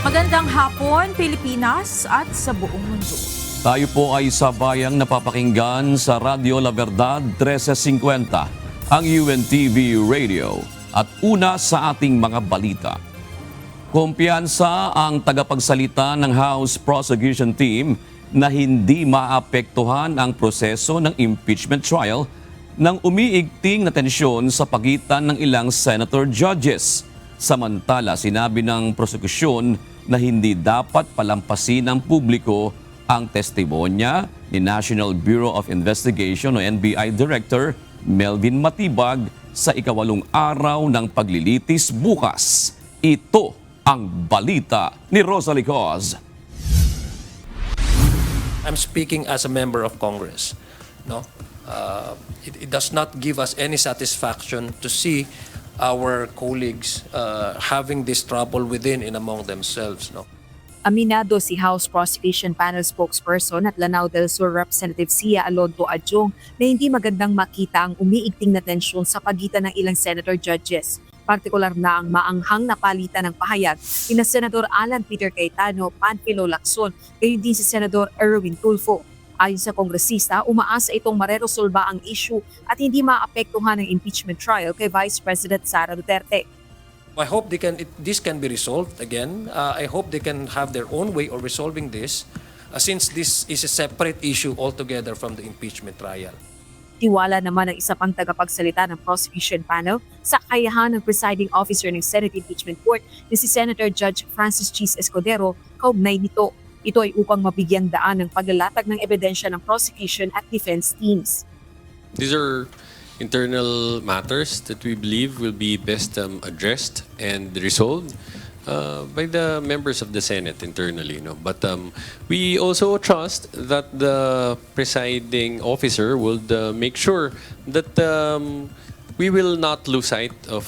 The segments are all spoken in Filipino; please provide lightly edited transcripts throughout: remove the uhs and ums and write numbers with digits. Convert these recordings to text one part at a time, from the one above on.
Magandang hapon, Pilipinas at sa buong mundo. Tayo po ay sabayang napapakinggan sa Radyo La Verdad 1350, ang UNTV Radio. At una sa ating mga balita. Kumpiyansa ang tagapagsalita ng House Prosecution Team na hindi maapektuhan ang proseso ng impeachment trial nang umiigting na tensyon sa pagitan ng ilang senator judges. Samantala, sinabi ng prosekusyon na hindi dapat palampasin ng publiko ang testimonya ni National Bureau of Investigation o NBI Director Melvin Matibag sa ikawalong araw ng paglilitis bukas. Ito ang balita ni Rosalie Coz. I'm speaking as a member of Congress. No, it does not give us any satisfaction to see our colleagues having this trouble within and among themselves. No. Aminado si House Prosecution Panel spokesperson at Lanao del Sur Representative Sia Alonto Adjong na hindi magandang makita ang umiigting na tensyon sa pagitan ng ilang senator judges. Partikular na ang maanghang na palitan ng pahayag ni Senador Alan Peter Cayetano, Panfilo Lacson, gayon din si Senador Erwin Tulfo. Ayon sa kongresista, umaasa itong mareresolba ang issue at hindi maapektuhan ang impeachment trial kay Vice President Sara Duterte. I hope this can be resolved again. I hope they can have their own way of resolving this since this is a separate issue altogether from the impeachment trial. Tiwala naman ang isa pang tagapagsalita ng prosecution panel sa kakayahan ng presiding officer ng Senate Impeachment Court na si Senator Judge Francis Cheese Escudero kaugnay nito. Ito ay upang mabigyang daan ng paglalatag ng ebidensya ng prosecution at defense teams. These are internal matters that we believe will be best addressed and resolved by the members of the Senate internally. No? But we also trust that the presiding officer will make sure that we will not lose sight of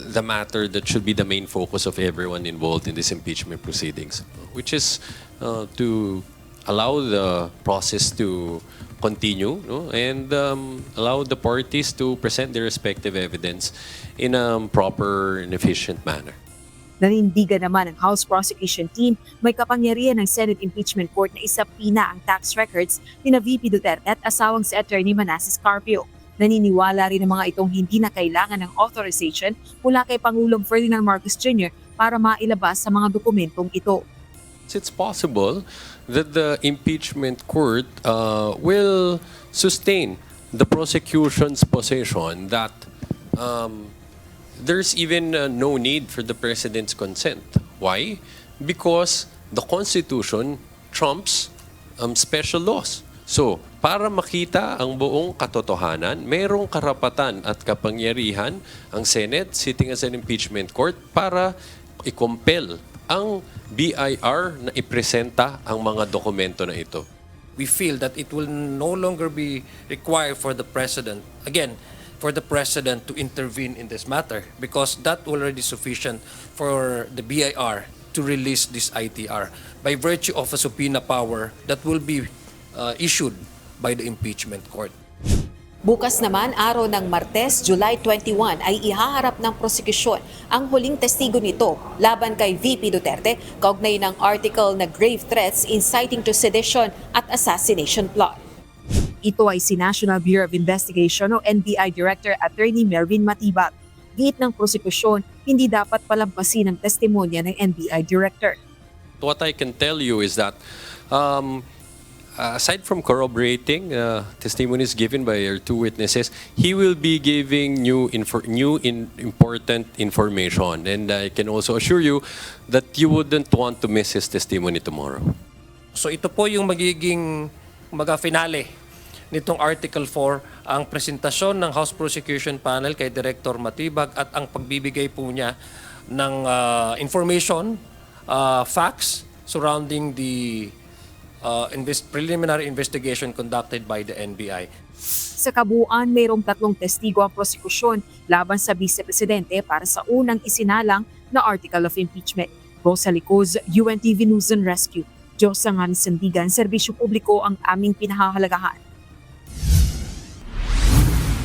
the matter that should be the main focus of everyone involved in these impeachment proceedings, which is to allow the process to continue, no? And allow the parties to present their respective evidence in a proper and efficient manner. Nanindigan naman ng House Prosecution Team may kapangyarihan ng Senate Impeachment Court na isapina ang tax records ni na VP Duterte at asawang si Attorney Manasseh Carpio. Naniniwala rin ng mga itong hindi na kailangan ng authorization mula kay Pangulong Ferdinand Marcos Jr. para mailabas sa mga dokumentong ito. It's possible that the impeachment court will sustain the prosecution's position that there's even no need for the president's consent. Why? Because the Constitution trumps special laws. So, para makita ang buong katotohanan, mayroong karapatan at kapangyarihan ang Senate sitting as an impeachment court para i-compel ang BIR na ipresenta ang mga dokumento na ito. We feel that it will no longer be required for the president, again, for the president to intervene in this matter because that already sufficient for the BIR to release this ITR by virtue of a subpoena power that will be issued by the impeachment court. Bukas naman, araw ng Martes, July 21, ay ihaharap ng prosekusyon ang huling testigo nito laban kay VP Duterte kaugnay ng article na grave threats inciting to sedition at assassination plot. Ito ay si National Bureau of Investigation o NBI Director Attorney Melvin Matibag. Giit ng prosekusyon, hindi dapat palampasin ang testimonya ng NBI Director. What I can tell you is that aside from corroborating testimonies given by our two witnesses, he will be giving important information. And I can also assure you that you wouldn't want to miss his testimony tomorrow. So ito po yung magiging finale nitong Article 4, ang presentasyon ng House Prosecution Panel kay Director Matibag at ang pagbibigay po niya ng information, facts surrounding the preliminary investigation conducted by the NBI. Sa kabuuan, mayroong 3 testigo ang prosekusyon laban sa Vice Presidente para sa unang isinalang na Article of Impeachment. Rosalie Coz, UNTV News and Rescue. Diyos ang aming sandigan, serbisyo publiko ang aming pinahahalagahan.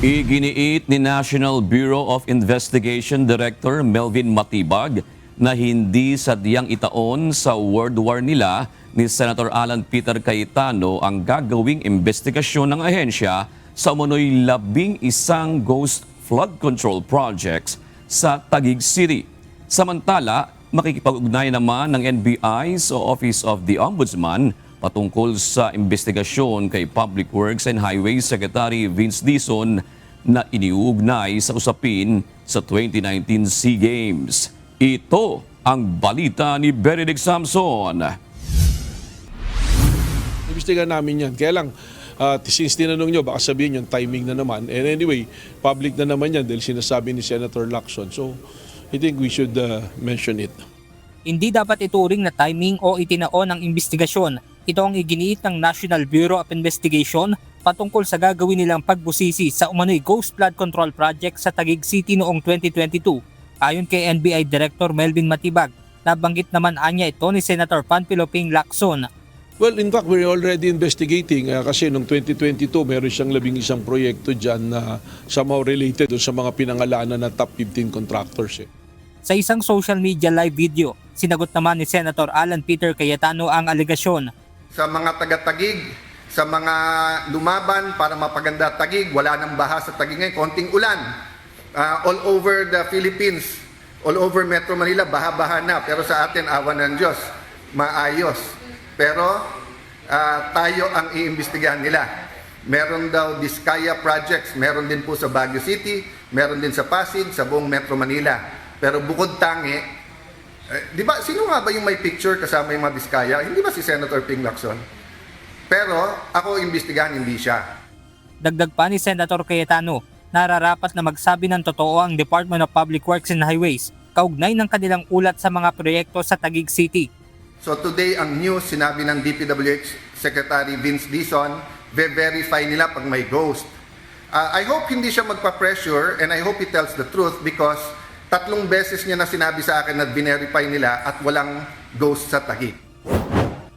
Iginiit ni National Bureau of Investigation Director Melvin Matibag na hindi sadyang itaon sa World War nila ni Senator Alan Peter Cayetano ang gagawing investigasyon ng ahensya sa umano'y 11 ghost flood control projects sa Taguig City. Samantala, makikipag-ugnay naman ng NBI sa Office of the Ombudsman patungkol sa investigasyon kay Public Works and Highways Secretary Vince Dizon na iniuugnay sa usapin sa 2019 SEA Games. Ito ang balita ni Benedict Samson. Imbestigahan namin yan. Kaya lang, since tinanong nyo, baka sabihin yung timing na naman. And anyway, public na naman yan dahil sinasabi ni Senator Lacson. So, I think we should mention it. Hindi dapat ituring na timing o itinaon ang investigasyon. Ito ang iginiit ng National Bureau of Investigation patungkol sa gagawin nilang pagbusisi sa umano'y Ghost Flood Control Project sa Taguig City noong 2022. Ayon kay NBI Director Melvin Matibag, nabanggit naman anya ito ni Senator Panfilo Ping Lacson. Well, in fact, we're already investigating kasi noong 2022, meron siyang 11 proyekto dyan na somehow related sa mga pinangalanan na top 15 contractors. Sa isang social media live video, sinagot naman ni Senator Alan Peter Cayetano ang alegasyon. Sa mga taga-Taguig, sa mga lumaban para mapaganda Taguig, wala nang baha sa Taguig ngayon, konting ulan. All over the Philippines, all over Metro Manila, baha-baha na. Pero sa atin, awa ng Diyos, maayos. Pero tayo ang iimbestigahan nila. Meron daw Diskaya projects, meron din po sa Baguio City, meron din sa Pasig, sa buong Metro Manila. Pero bukod tangi, di ba, sino nga ba yung may picture kasama yung mga Diskaya? Hindi ba si Senator Ping Lacson? Pero ako imbestigahan, hindi siya. Dagdag pa ni Senator Cayetano, nararapat na magsabi ng totoo ang Department of Public Works and Highways kaugnay ng kanilang ulat sa mga proyekto sa Taguig City. So today, ang news, sinabi ng DPWH Secretary Vince Dizon, verify nila pag may ghost. I hope hindi siya magpa-pressure and I hope he tells the truth because 3 beses niya na sinabi sa akin na verify nila at walang ghost sa Taguig.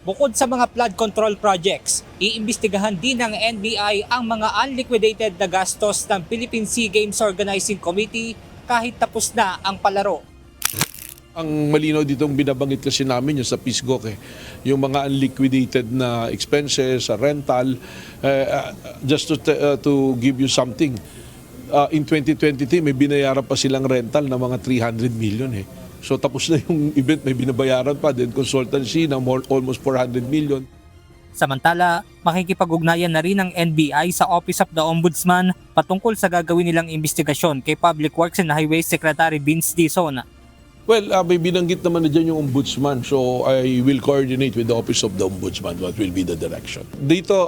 Bukod sa mga flood control projects, iimbestigahan din ng NBI ang mga unliquidated na gastos ng Philippine SEA Games Organizing Committee kahit tapos na ang palaro. Ang malinaw dito ang binabanggit kasi namin yung sa PISGOC yung mga unliquidated na expenses, sa rental, just to give you something. In 2023 may binayaran pa silang rental na mga 300 million So tapos na yung event, may binabayaran pa din consultancy na almost 400 million. Samantala, makikipag-ugnayan na rin ng NBI sa Office of the Ombudsman patungkol sa gagawin nilang investigasyon kay Public Works and Highways Secretary Vince Dizon. Well, may binanggit naman na dyan yung ombudsman. So, I will coordinate with the Office of the Ombudsman what will be the direction. Dito,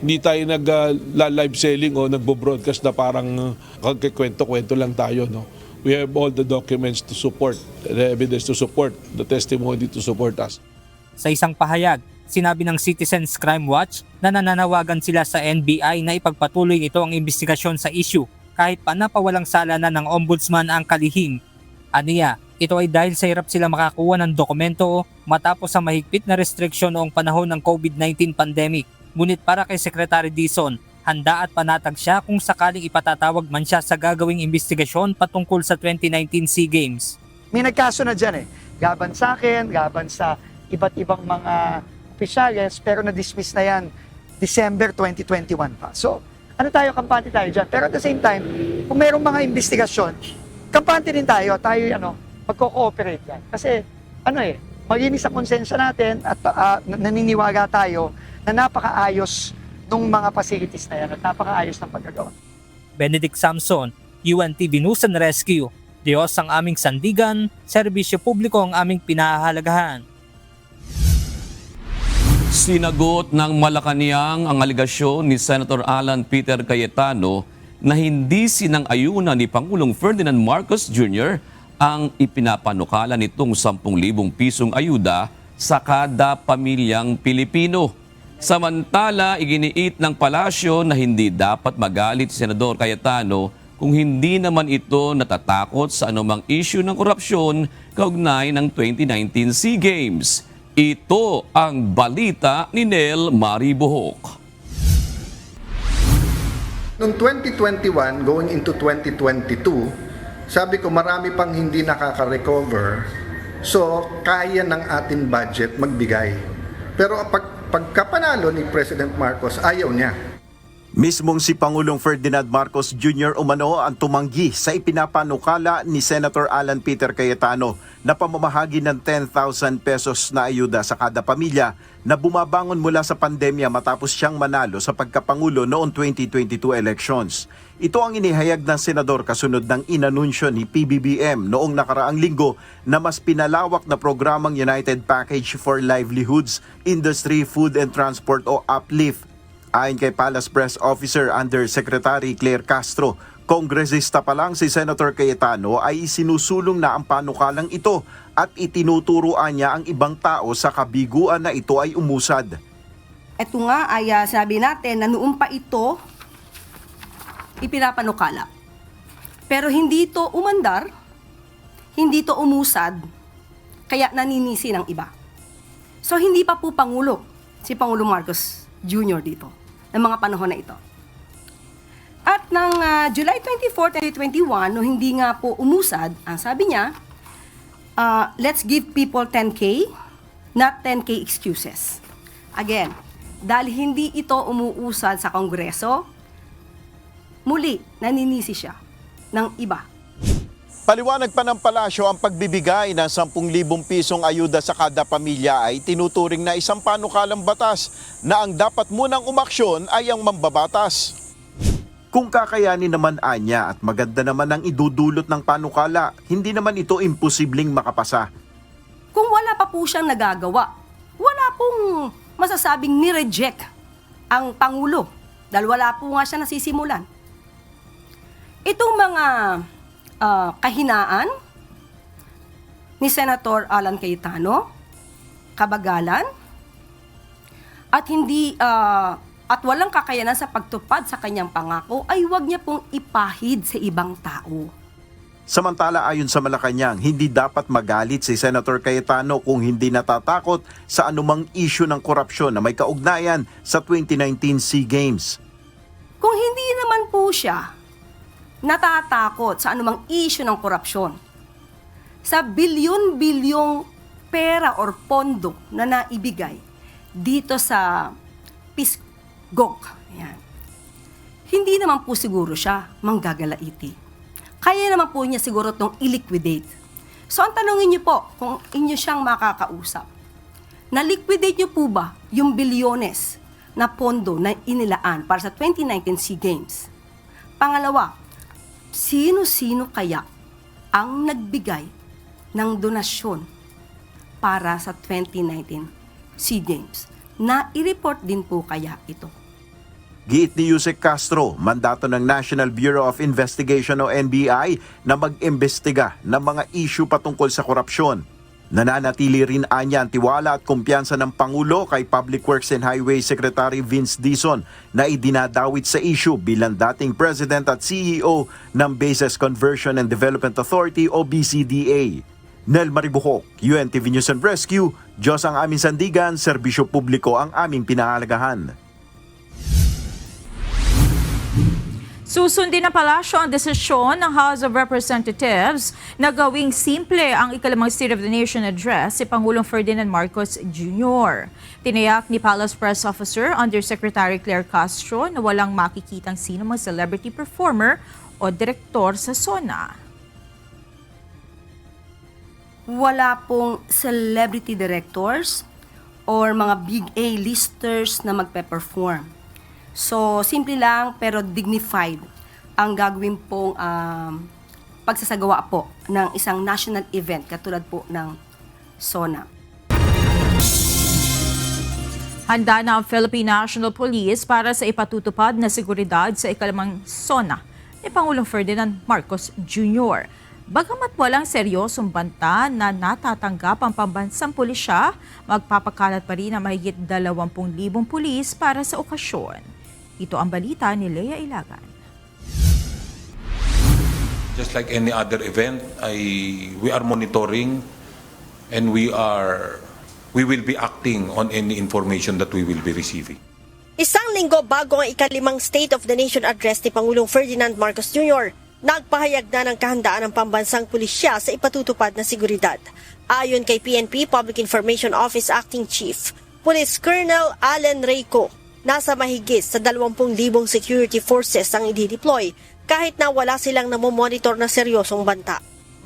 hindi tayo nag-live selling o nagbo-broadcast na parang kwento-kwento lang tayo. No? We have all the documents to support, the evidence to support, the testimony to support us. Sa isang pahayag, sinabi ng Citizens Crime Watch na nananawagan sila sa NBI na ipagpatuloy ito ang investigasyon sa issue kahit pa napawalang sala na ng Ombudsman ang kalihim. Aniya, ito ay dahil sa hirap sila makakuha ng dokumento matapos ang mahigpit na restriksyon noong panahon ng COVID-19 pandemic. Ngunit para kay Secretary Dizon, handa at panatag siya kung sakaling ipatatawag man siya sa gagawing investigasyon patungkol sa 2019 SEA Games. May nagkaso na dyan Gaban sa akin, gaban sa iba't ibang mga opisyales, pero na-dismiss na yan December 2021 pa. So, kampante tayo dyan. Pero at the same time, kung mayroong mga investigasyon, kampante din tayo magko-cooperate yan. Kasi, malinis ang konsensya natin at naniniwala tayo na napakaayos ng mga facilities na yan at napakaayos ng paggagawa. Benedict Samson, UNTV News and Rescue. Diyos ang aming sandigan, serbisyo publiko ang aming pinahahalagahan. Sinagot ng Malacanang ang aligasyon ni Senator Alan Peter Cayetano na hindi sinang-ayunan ni Pangulong Ferdinand Marcos Jr. ang ipinapanukala nitong 10,000 pisong ayuda sa kada pamilyang Pilipino. Samantala, iginiit ng palasyo na hindi dapat magalit si Senador Cayetano kung hindi naman ito natatakot sa anumang issue ng korupsyon kaugnay ng 2019 SEA Games. Ito ang balita ni Nel Maribohok. Noong 2021, going into 2022, sabi ko marami pang hindi nakaka-recover, so kaya ng ating budget magbigay. Pero pagkapanalo ni President Marcos, ayaw niya. Mismong si Pangulong Ferdinand Marcos Jr. umano ang tumanggi sa ipinapanukala ni Senator Alan Peter Cayetano na pamamahagi ng 10,000 pesos na ayuda sa kada pamilya na bumabangon mula sa pandemya matapos siyang manalo sa pagkapangulo noong 2022 elections. Ito ang inihayag ng senador kasunod ng inanunsyo ni PBBM noong nakaraang linggo na mas pinalawak na programang United Package for Livelihoods, Industry, Food and Transport o UPLIFT. Ayon kay Palace Press Officer Undersecretary Claire Castro, kongresista pa lang si Senator Cayetano ay isinusulong na ang panukalang ito at itinuturuan niya ang ibang tao sa kabiguan na ito ay umusad. Ito nga ay sabi natin na noon pa ito ipinapanukala. Pero hindi ito umandar, hindi ito umusad, kaya naninisi ng iba. So hindi pa po Pangulo si Pangulong Marcos Jr. dito, ng mga panahon na ito. At ng July 24, 2021, no hindi nga po umusad, ang sabi niya, let's give people 10K, not 10K excuses. Again, dahil hindi ito umuusad sa Kongreso, muli, naninisi siya ng iba. Paliwanag pa ng palasyo ang pagbibigay ng 10,000 pisong ayuda sa kada pamilya ay tinuturing na isang panukalang batas na ang dapat munang umaksyon ay ang mambabatas. Kung kakayanin naman anya at maganda naman ang idudulot ng panukala, hindi naman ito imposibleng makapasa. Kung wala pa po siyang nagagawa, wala pong masasabing ni-reject ang Pangulo dahil wala po nga siya nasisimulan. Itong mga kahinaan ni Senator Alan Cayetano, kabagalan, at hindi at walang kakayanan sa pagtupad sa kanyang pangako ay huwag niya pong ipahid sa ibang tao. Samantala ayon sa Malacanang, hindi dapat magalit si Senator Cayetano kung hindi natatakot sa anumang issue ng korupsyon na may kaugnayan sa 2019 SEA Games. Kung hindi naman po siya natatakot sa anumang issue ng korupsyon, sa bilyon-bilyong pera or pondo na naibigay dito sa PISGOC, ayan, hindi naman po siguro siya manggagalaiti. Kaya naman po niya siguro itong i-liquidate. So ang tanongin niyo po, kung inyo siyang makakausap, na-liquidate niyo po ba yung bilyones na pondo na inilaan para sa 2019 SEA Games? Pangalawa, sino-sino kaya ang nagbigay ng donasyon para sa 2019 SEA Games? Na i-report din po kaya ito? Giit ni Yusek Castro, mandato ng National Bureau of Investigation o NBI na mag-imbestiga ng mga issue patungkol sa korupsyon. Nananatili rin anya ang tiwala at kumpiyansa ng Pangulo kay Public Works and Highway Secretary Vince Dizon na idinadawit sa issue bilang dating President at CEO ng Bases Conversion and Development Authority o BCDA. Nel Maribuhok, UNTV News and Rescue, Diyos ang aming sandigan, serbisyo publiko ang aming pinahalagahan. Susundin ng palasyo ang desisyon ng House of Representatives na gawing simple ang ikalimang State of the Nation address si Pangulong Ferdinand Marcos Jr. Tinayak ni Palace Press Officer Undersecretary Claire Castro na walang makikitang sino mang celebrity performer o direktor sa SONA. Wala pong celebrity directors or mga big A-listers na magpe-perform. So, simple lang pero dignified ang gagawin pong pagsasagawa po ng isang national event katulad po ng SONA. Handa na ang Philippine National Police para sa ipatutupad na seguridad sa ikalimang SONA ni Pangulong Ferdinand Marcos Jr. Bagamat walang seryosong banta na natatanggap ang pambansang pulisya, magpapakalat pa rin ang mahigit 20,000 pulis para sa okasyon. Ito ang balita ni Lea Ilagan. Just like any other event, we are monitoring and we will be acting on any information that we will be receiving. Isang linggo bago ang ika-5 State of the Nation address ni Pangulong Ferdinand Marcos Jr., nagpahayag na ng kahandaan ng pambansang pulisya sa ipatutupad na seguridad. Ayon kay PNP Public Information Office Acting Chief, Police Colonel Allen Reyco, nasa mahigit sa 20,000 security forces ang i-deploy kahit na wala silang namomonitor na seryosong banta.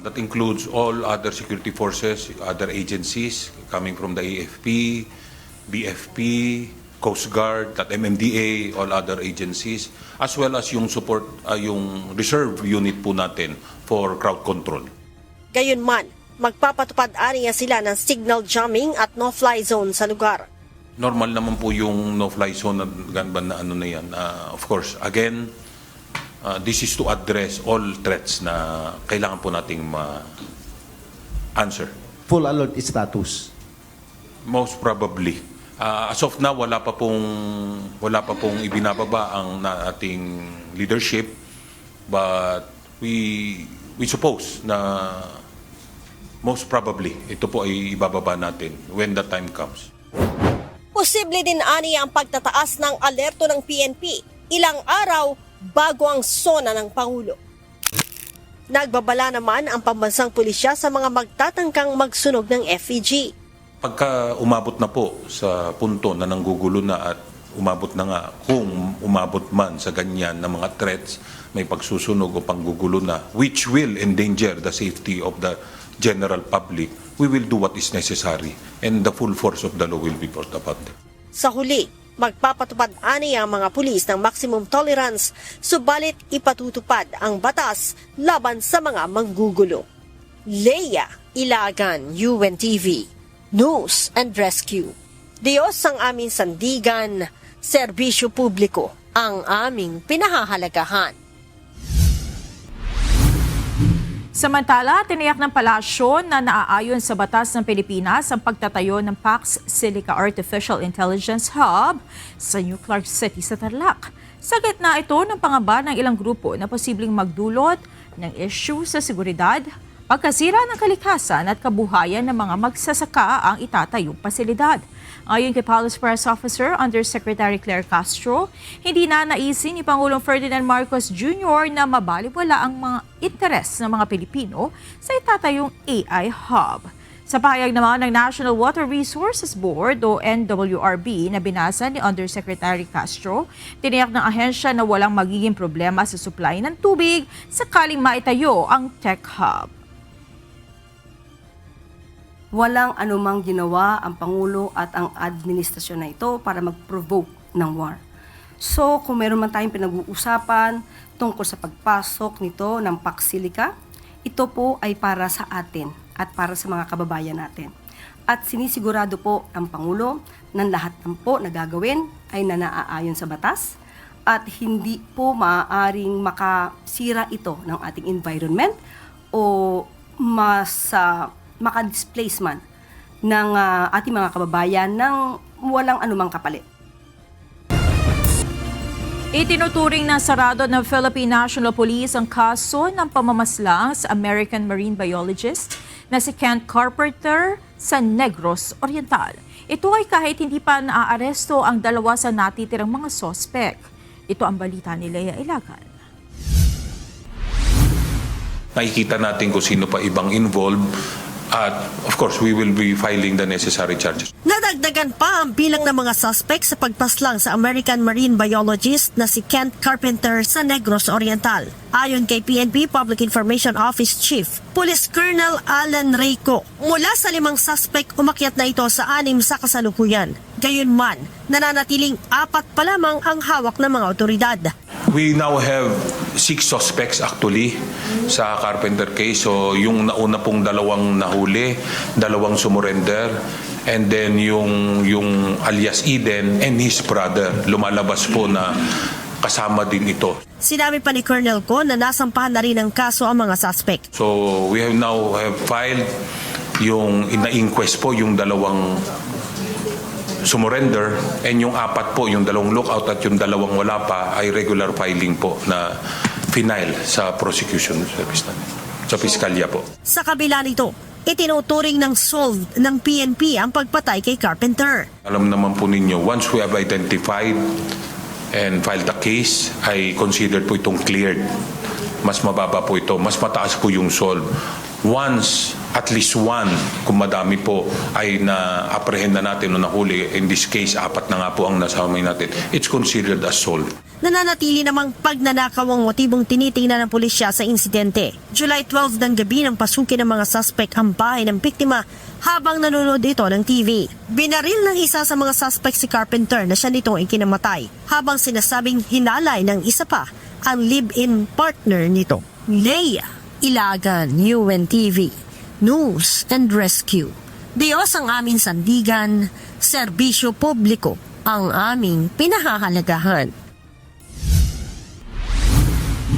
That includes all other security forces, other agencies coming from the AFP, BFP, Coast Guard, MMDA, all other agencies, as well as yung support, yung reserve unit po natin for crowd control. Gayunman, magpapatupad aniya sila ng signal jamming at no-fly zone sa lugar. Normal naman po yung no-fly zone na ano na yan. Of course, again, this is to address all threats na kailangan po nating ma-answer. Full alert status? Most probably. As of now, wala pa pong ibinababa ang ating leadership, but we suppose na most probably ito po ay ibababa natin when the time comes. Posible din aniya ang pagtataas ng alerto ng PNP ilang araw bago ang sona ng Pangulo. Nagbabala naman ang pambansang pulisya sa mga magtatangkang magsunog ng FEG. Pagka umabot na po sa punto na nanggugulo na at umabot na nga, kung umabot man sa ganyan na mga threats, may pagsusunog o panggugulo na, which will endanger the safety of the general public, we will do what is necessary and the full force of the law will be brought about. Sa huli, magpapatupad aniya ang mga pulis ng maximum tolerance, subalit ipatutupad ang batas laban sa mga manggugulo. Leia Ilagan, UNTV. News and Rescue. Diyos ang aming sandigan, serbisyo publiko ang aming pinahahalagahan. Samantala, tiniyak ng palasyo na naaayon sa batas ng Pilipinas ang pagtatayo ng Pax Silica Artificial Intelligence Hub sa Nuclear City sa Tarlac. Sa gitna ito ng pangamba ng ilang grupo na posibleng magdulot ng issue sa seguridad, pagkasira ng kalikasan at kabuhayan ng mga magsasaka ang itatayong pasilidad. Ayon kay Palace Press Officer Undersecretary Claire Castro, hindi na naisin ni Pangulong Ferdinand Marcos Jr. na mabalewala ang mga interes ng mga Pilipino sa itatayong AI Hub. Sa pahayag naman ng National Water Resources Board o NWRB na binasa ni Undersecretary Castro, tiniyak ng ahensya na walang magiging problema sa supply ng tubig sakaling maitayo ang Tech Hub. Walang anumang ginawa ang Pangulo at ang administrasyon na ito para mag-provoke ng war. So, kung meron man tayong pinag-uusapan tungkol sa pagpasok nito ng Pax Silica, ito po ay para sa atin at para sa mga kababayan natin. At sinisigurado po ng Pangulo na lahat ng po na gagawin ay naaayon sa batas at hindi po maaaring makasira ito ng ating environment o maka-displace man ng ating mga kababayan ng walang anumang kapalit. Itinuturing na sarado ng Philippine National Police ang kaso ng pamamaslang sa American marine biologist na si Kent Carpenter sa Negros Oriental. Ito ay kahit hindi pa naaaresto ang dalawa sa natitirang mga sospek. Ito ang balita ni Leia Ilagan. Nakikita natin kung sino pa ibang involved. At of course, we will be filing the necessary charges. Nadagdagan pa ang bilang ng mga suspect sa pagpaslang sa American marine biologist na si Kent Carpenter sa Negros Oriental. Ayon kay PNP Public Information Office Chief, Police Colonel Allen Reyco, mula sa 5 suspect umakyat na ito sa 6 sa kasalukuyan. Gayunman, nananatiling 4 pa lamang ang hawak ng mga otoridad. We now have 6 suspects actually sa Carpenter case. So yung nauna pong 2 nahuli, 2 sumurrender, and then yung alias Eden and his brother lumalabas po na kasama din ito. Sinabi pa ni Colonel Ko na nasampahan na rin ang kaso ang mga suspect. So we have now filed yung ina-inquest po yung 2 sumurrender, and yung 4 po, yung 2 lookout at yung 2 wala pa ay regular filing po na final sa prosecution service namin, sa piskalya po. Sa kabila nito, Itinuturing ng solved ng PNP ang pagpatay kay Carpenter. Alam naman po ninyo, once we have identified and filed a case, ay considered po itong cleared. Mas mababa po ito, mas mataas po yung solve. Once, at least one, kung madami po, ay na-apprehend na natin o nahuli, in this case, 4 na nga po ang nasamay natin, it's considered as solved. Nananatili namang pagnanakaw ang motibong tinitingnan ng pulisya sa insidente. July 12 ng gabi nang pasukin ng mga suspect ang bahay ng biktima habang nanonood ito ng TV. Binaril ng isa sa mga suspect si Carpenter na siya nitong ikinamatay habang sinasabing hinalay ng isa pa ang live-in partner nito. Leia Ilagan, UNTV, News and Rescue. Diyos ang aming sandigan, serbisyo publiko ang aming pinahahalagahan.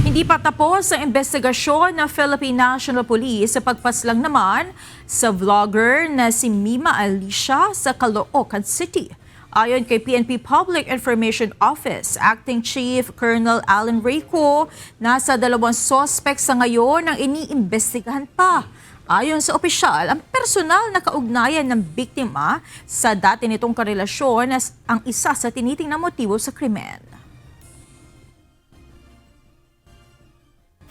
Hindi pa tapos ang investigasyon ng Philippine National Police sa pagpaslang naman sa vlogger na si Mima Alicia sa Caloocan City. Ayon kay PNP Public Information Office, Acting Chief Colonel Alan Reyco, nasa 2 suspect sa ngayon ang iniimbestigahan pa. Ayon sa opisyal, ang personal na kaugnayan ng biktima sa dati nitong karelasyon ang isa sa tinitingnang motibo sa krimen.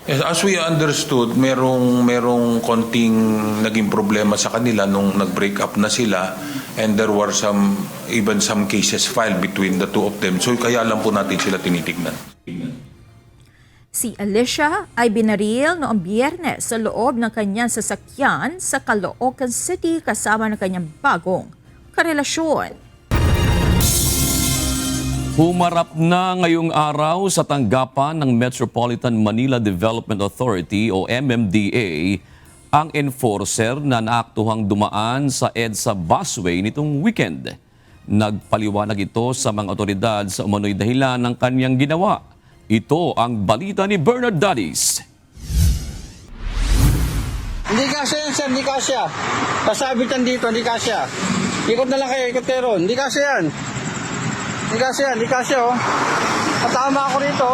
Yes, as we understood, merong konting naging problema sa kanila nung nag-break up na sila, and there were even some cases filed between the two of them. So kaya lang po natin sila tinitignan. Si Alicia ay binaril noong Biyernes sa loob ng kanyang sasakyan sa Caloocan City kasama ng kanyang bagong karelasyon. Humarap na ngayong araw sa tanggapan ng Metropolitan Manila Development Authority o MMDA ang enforcer na naaktuhang dumaan sa EDSA busway nitong weekend. Nagpaliwanag ito sa mga otoridad sa umano'y dahilan ng kanyang ginawa. Ito ang balita ni Bernard Dadis. Hindi kasya yan, sir. Hindi kasya. Pasabitan dito, hindi kasya. Ikot na lang kayo, ikot kayo ron. Hindi kasya yan. Hindi kasya, oh. Patama ako rito.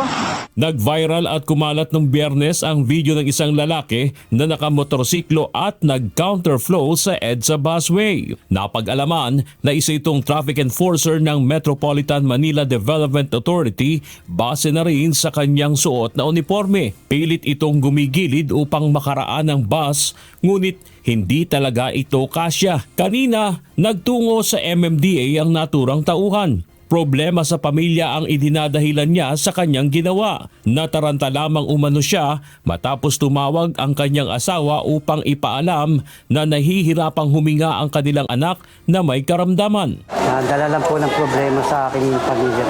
Nag-viral at kumalat ng Biyernes ang video ng isang lalaki na nakamotorsiklo at nag-counterflow sa EDSA busway. Napag-alaman na isa itong traffic enforcer ng Metropolitan Manila Development Authority base na rin sa kanyang suot na uniforme. Pilit itong gumigilid upang makaraan ng bus, ngunit hindi talaga ito kasya. Kanina, nagtungo sa MMDA ang naturang tauhan. Problema sa pamilya ang idinadahilan niya sa kanyang ginawa. Nataranta lamang umano siya matapos tumawag ang kanyang asawa upang ipaalam na nahihirapang huminga ang kanilang anak na may karamdaman. Dala lang po ng problema sa aking pamilya.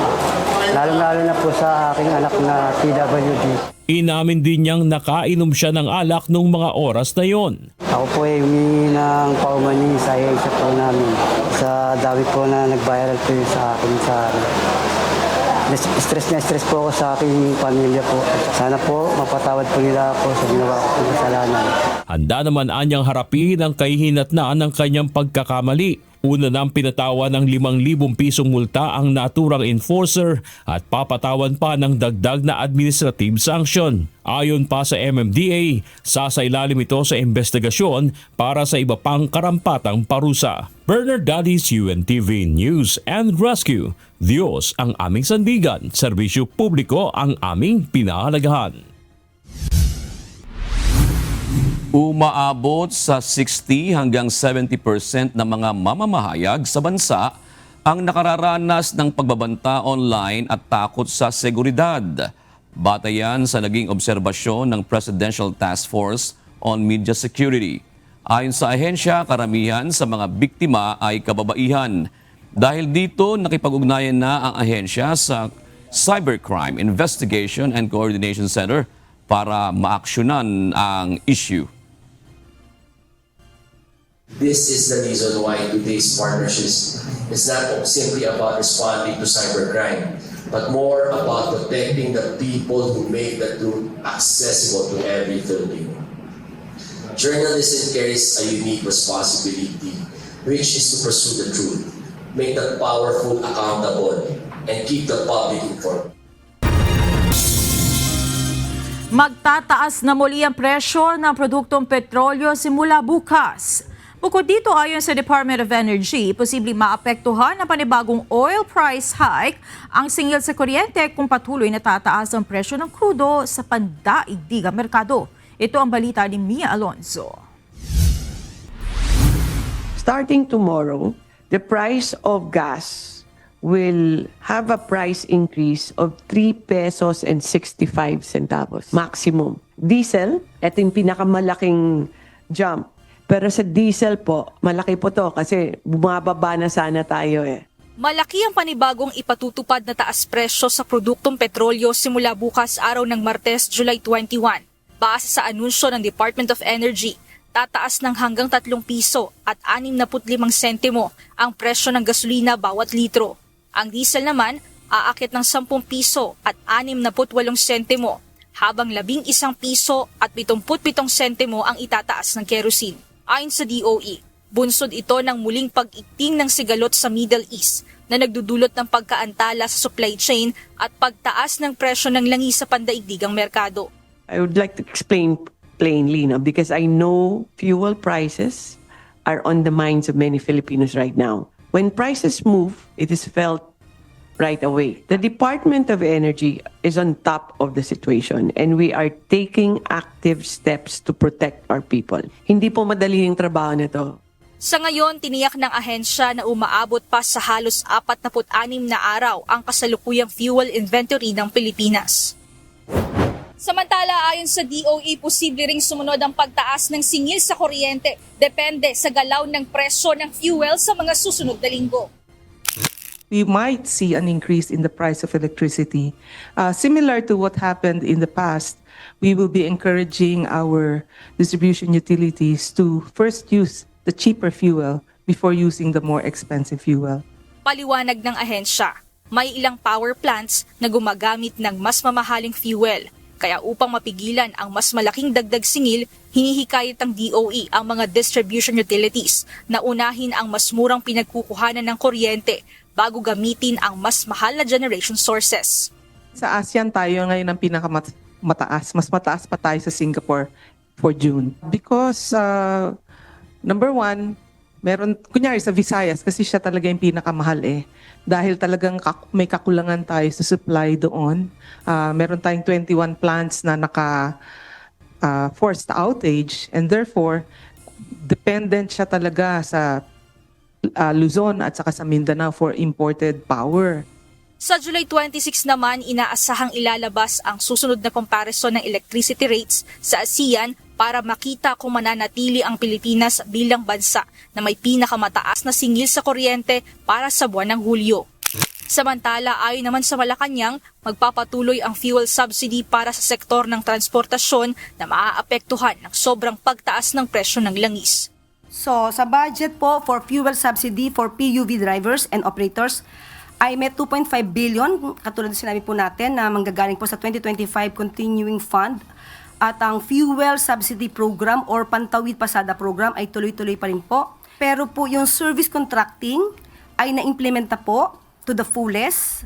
Lalo na po sa aking anak na PWD. Inamin din niyang nakainom siya ng alak nung mga oras na yon. Ako po ay humingi ng paumanhin sa isa po namin. Sa dami po na nag-viral po sa akin. Stress po ako sa aking pamilya po. Sana po mapatawad po nila ako sa ginawa ko ng kasalanan. Handa naman anyang harapin ang kahihinatnaan ng kanyang pagkakamali. Una nang pinatawa ng 5,000 pisong multa ang naturang enforcer at papatawan pa ng dagdag na administrative sanction. Ayon pa sa MMDA, sasailalim ito sa investigasyon para sa iba pang karampatang parusa. Bernard Dadis, UNTV News and Rescue. Diyos ang aming sandigan, serbisyo publiko ang aming pinahalagahan. Umaabot sa 60 hanggang 70% ng mga mamamahayag sa bansa ang nakararanas ng pagbabanta online at takot sa seguridad. Batayan sa naging obserbasyon ng Presidential Task Force on Media Security. Ayon sa ahensya, karamihan sa mga biktima ay kababaihan. Dahil dito, nakipag-ugnayan na ang ahensya sa Cybercrime Investigation and Coordination Center para maaksyonan ang issue. This is the reason why today's partnerships is not simply about responding to cybercrime, but more about protecting the people who make the truth accessible to every Filipino. Journalism carries a unique responsibility, which is to pursue the truth, make the powerful accountable, and keep the public informed. Magtataas na muli ang presyo ng produktong petrolyo simula bukas. Bukod dito, ayon sa Department of Energy, posibleng maapektuhan ng panibagong oil price hike ang singil sa kuryente kung patuloy na tataas ang presyo ng krudo sa pandaigdigang merkado. Ito ang balita ni Mia Alonzo. Starting tomorrow, the price of gas will have a price increase of 3 pesos and 65 centavos maximum. Diesel, ito yung pinakamalaking jump. Pero sa diesel po, malaki po to kasi bumababa na sana tayo eh. Malaki ang panibagong ipatutupad na taas presyo sa produktong petrolyo simula bukas araw ng Martes, July 21. Base sa anunsyo ng Department of Energy, tataas ng hanggang 3 piso at 65 sentimo ang presyo ng gasolina bawat litro. Ang diesel naman, aakit ng 10 piso at 68 sentimo, habang 11 piso at 77 sentimo ang itataas ng kerosene. Ayon sa DOE, bunsod ito ng muling pag-igting ng sigalot sa Middle East na nagdudulot ng pagkaantala sa supply chain at pagtaas ng presyo ng langis sa pandaigdigang merkado. I would like to explain plainly, no? Because I know fuel prices are on the minds of many Filipinos right now. When prices move, it is felt right away. The Department of Energy is on top of the situation and we are taking active steps to protect our people. Hindi po madali yung trabaho nito. Sa ngayon, tiniyak ng ahensya na umaabot pa sa halos 46 na araw ang kasalukuyang fuel inventory ng Pilipinas. Samantala, ayon sa DOE, posible ring sumunod ang pagtaas ng singil sa kuryente depende sa galaw ng presyo ng fuel sa mga susunod na linggo. We might see an increase in the price of electricity. Similar to what happened in the past, we will be encouraging our distribution utilities to first use the cheaper fuel before using the more expensive fuel. Paliwanag ng ahensya, may ilang power plants na gumagamit ng mas mamahaling fuel. Kaya upang mapigilan ang mas malaking dagdag singil, hinihikayat ng DOE ang mga distribution utilities na unahin ang mas murang pinagkukuhanan ng kuryente bago gamitin ang mas mahal na generation sources. Sa ASEAN tayo ngayon ang pinakamataas. Mas mataas pa tayo sa Singapore for June. Because number one, meron, kunyari sa Visayas, kasi siya talaga yung pinakamahal eh. Dahil talagang may kakulangan tayo sa supply doon. Meron tayong 21 plants na forced outage and therefore, dependent siya talaga sa Luzon at saka sa Mindanao for imported power. Sa July 26 naman, inaasahang ilalabas ang susunod na comparison ng electricity rates sa ASEAN para makita kung mananatili ang Pilipinas bilang bansa na may pinakamataas na singil sa kuryente para sa buwan ng Hulyo. Samantala, ayon naman sa Malacanang, magpapatuloy ang fuel subsidy para sa sektor ng transportasyon na maaapektuhan ng sobrang pagtaas ng presyo ng langis. So, sa budget po for fuel subsidy for PUV drivers and operators, ay may 2.5 billion, katulad na sinabi po natin, na manggagaling po sa 2025 Continuing Fund. At ang Fuel Subsidy Program or Pantawid Pasada Program ay tuloy-tuloy pa rin po. Pero po yung service contracting ay na-implementa po to the fullest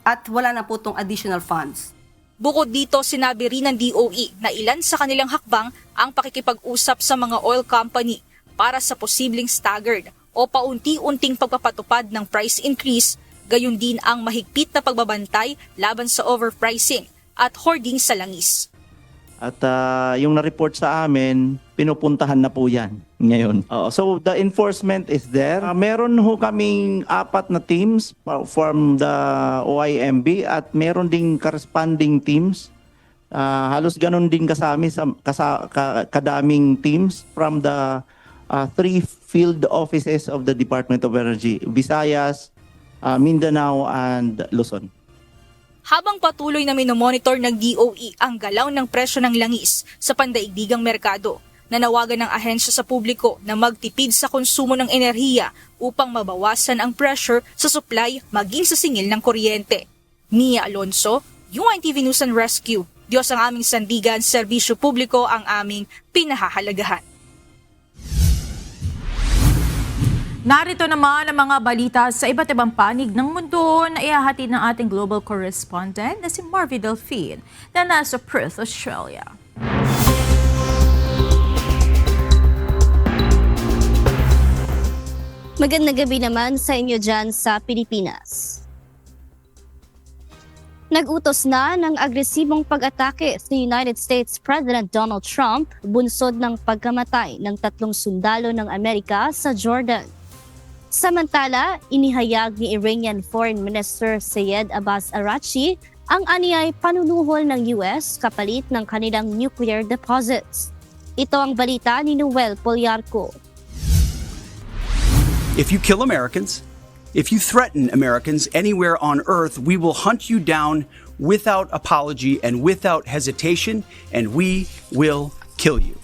at wala na po itong additional funds. Bukod dito, sinabi rin ng DOE na ilan sa kanilang hakbang ang pakikipag-usap sa mga oil company para sa posibleng staggered o paunti-unting pagpapatupad ng price increase, gayon din ang mahigpit na pagbabantay laban sa overpricing at hoarding sa langis. At yung na-report sa amin, pinupuntahan na po yan ngayon. So the enforcement is there. Meron ho kaming 4 na teams from the OIMB at meron ding corresponding teams. Halos ganun din kasami kadaming teams from the 3 field offices of the Department of Energy, Visayas, Mindanao, and Luzon. Habang patuloy na minomonitor ng DOE ang galaw ng presyo ng langis sa pandaigdigang merkado, nanawagan ng ahensya sa publiko na magtipid sa konsumo ng enerhiya upang mabawasan ang pressure sa supply maging sa singil ng kuryente. Mia Alonzo, UNTV News and Rescue. Diyos ang aming sandigan, serbisyo publiko ang aming pinahahalagahan. Narito naman ang mga balita sa iba't ibang panig ng mundo na ihahatid ng ating global correspondent na si Marvy Delphine na nasa Perth, Australia. Magandang gabi naman sa inyo dyan sa Pilipinas. Nag-utos na ng agresibong pag-atake si United States President Donald Trump bunsod ng pagkamatay ng 3 sundalo ng Amerika sa Jordan. Samantala, inihayag ni Iranian Foreign Minister Syed Abbas Araghchi ang anyay panunuhol ng US kapalit ng kanilang nuclear deposits. Ito ang balita ni Noel Poliarco. If you kill Americans, if you threaten Americans anywhere on earth, we will hunt you down without apology and without hesitation, and we will kill you.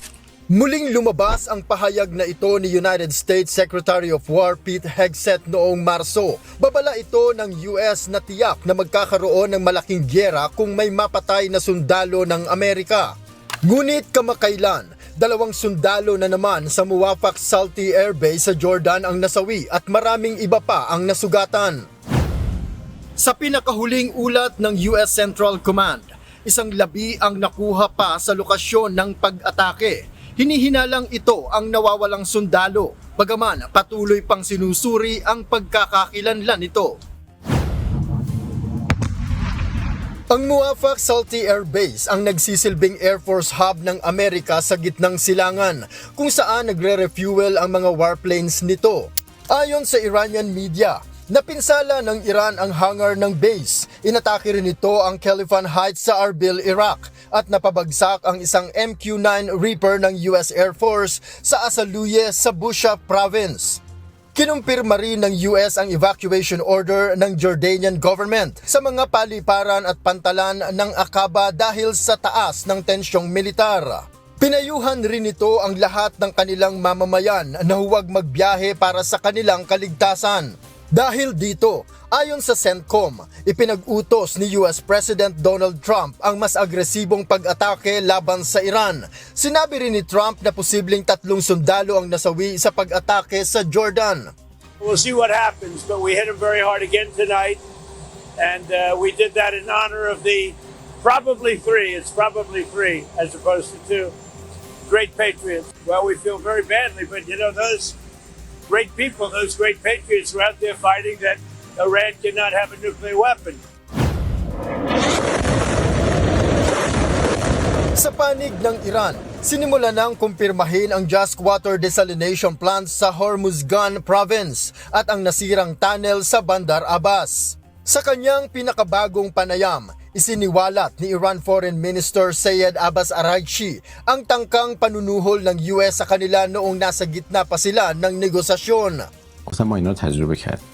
Muling lumabas ang pahayag na ito ni United States Secretary of War Pete Hegseth noong Marso. Babala ito ng US na tiyak na magkakaroon ng malaking gyera kung may mapatay na sundalo ng Amerika. Ngunit kamakailan, 2 sundalo na naman sa Muwafaq Salti Air Base sa Jordan ang nasawi at maraming iba pa ang nasugatan. Sa pinakahuling ulat ng US Central Command, 1 labi ang nakuha pa sa lokasyon ng pag-atake. Hinihinalang ito ang nawawalang sundalo, bagaman patuloy pang sinusuri ang pagkakakilanlan nito. Ang Muwafaq Salti Air Base ang nagsisilbing Air Force hub ng Amerika sa gitnang silangan kung saan nagre-refuel ang mga warplanes nito. Ayon sa Iranian media, napinsala ng Iran ang hangar ng base. Inatake rin ito ang Khalifan Heights sa Arbil, Iraq at napabagsak ang isang MQ-9 Reaper ng US Air Force sa Asaluye sa Bushehr Province. Kinumpirma rin ng US ang evacuation order ng Jordanian government sa mga paliparan at pantalan ng Aqaba dahil sa taas ng tensyong militar. Pinayuhan rin ito ang lahat ng kanilang mamamayan na huwag magbiyahe para sa kanilang kaligtasan. Dahil dito, ayon sa CENTCOM, ipinag-utos ni US President Donald Trump ang mas agresibong pag-atake laban sa Iran. Sinabi rin ni Trump na posibleng 3 sundalo ang nasawi sa pag-atake sa Jordan. We'll see what happens, but we hit them very hard again tonight. And we did that in honor of the probably 3 as opposed to 2 great patriots. Well, we feel very badly, but you know, those great people, those great patriots were out there fighting that Iran cannot have a nuclear weapon. Sa panig ng Iran, sinimula nang kumpirmahin ang Just Water Desalination Plant sa Hormuzgan Province at ang nasirang tunnel sa Bandar Abbas. Sa kanyang pinakabagong panayam, isiniwalat ni Iran Foreign Minister Syed Abbas Araghchi ang tangkang panunuhol ng US sa kanila noong nasa gitna pa sila ng negosasyon. گفتم ما اینا رو تجربه کردیم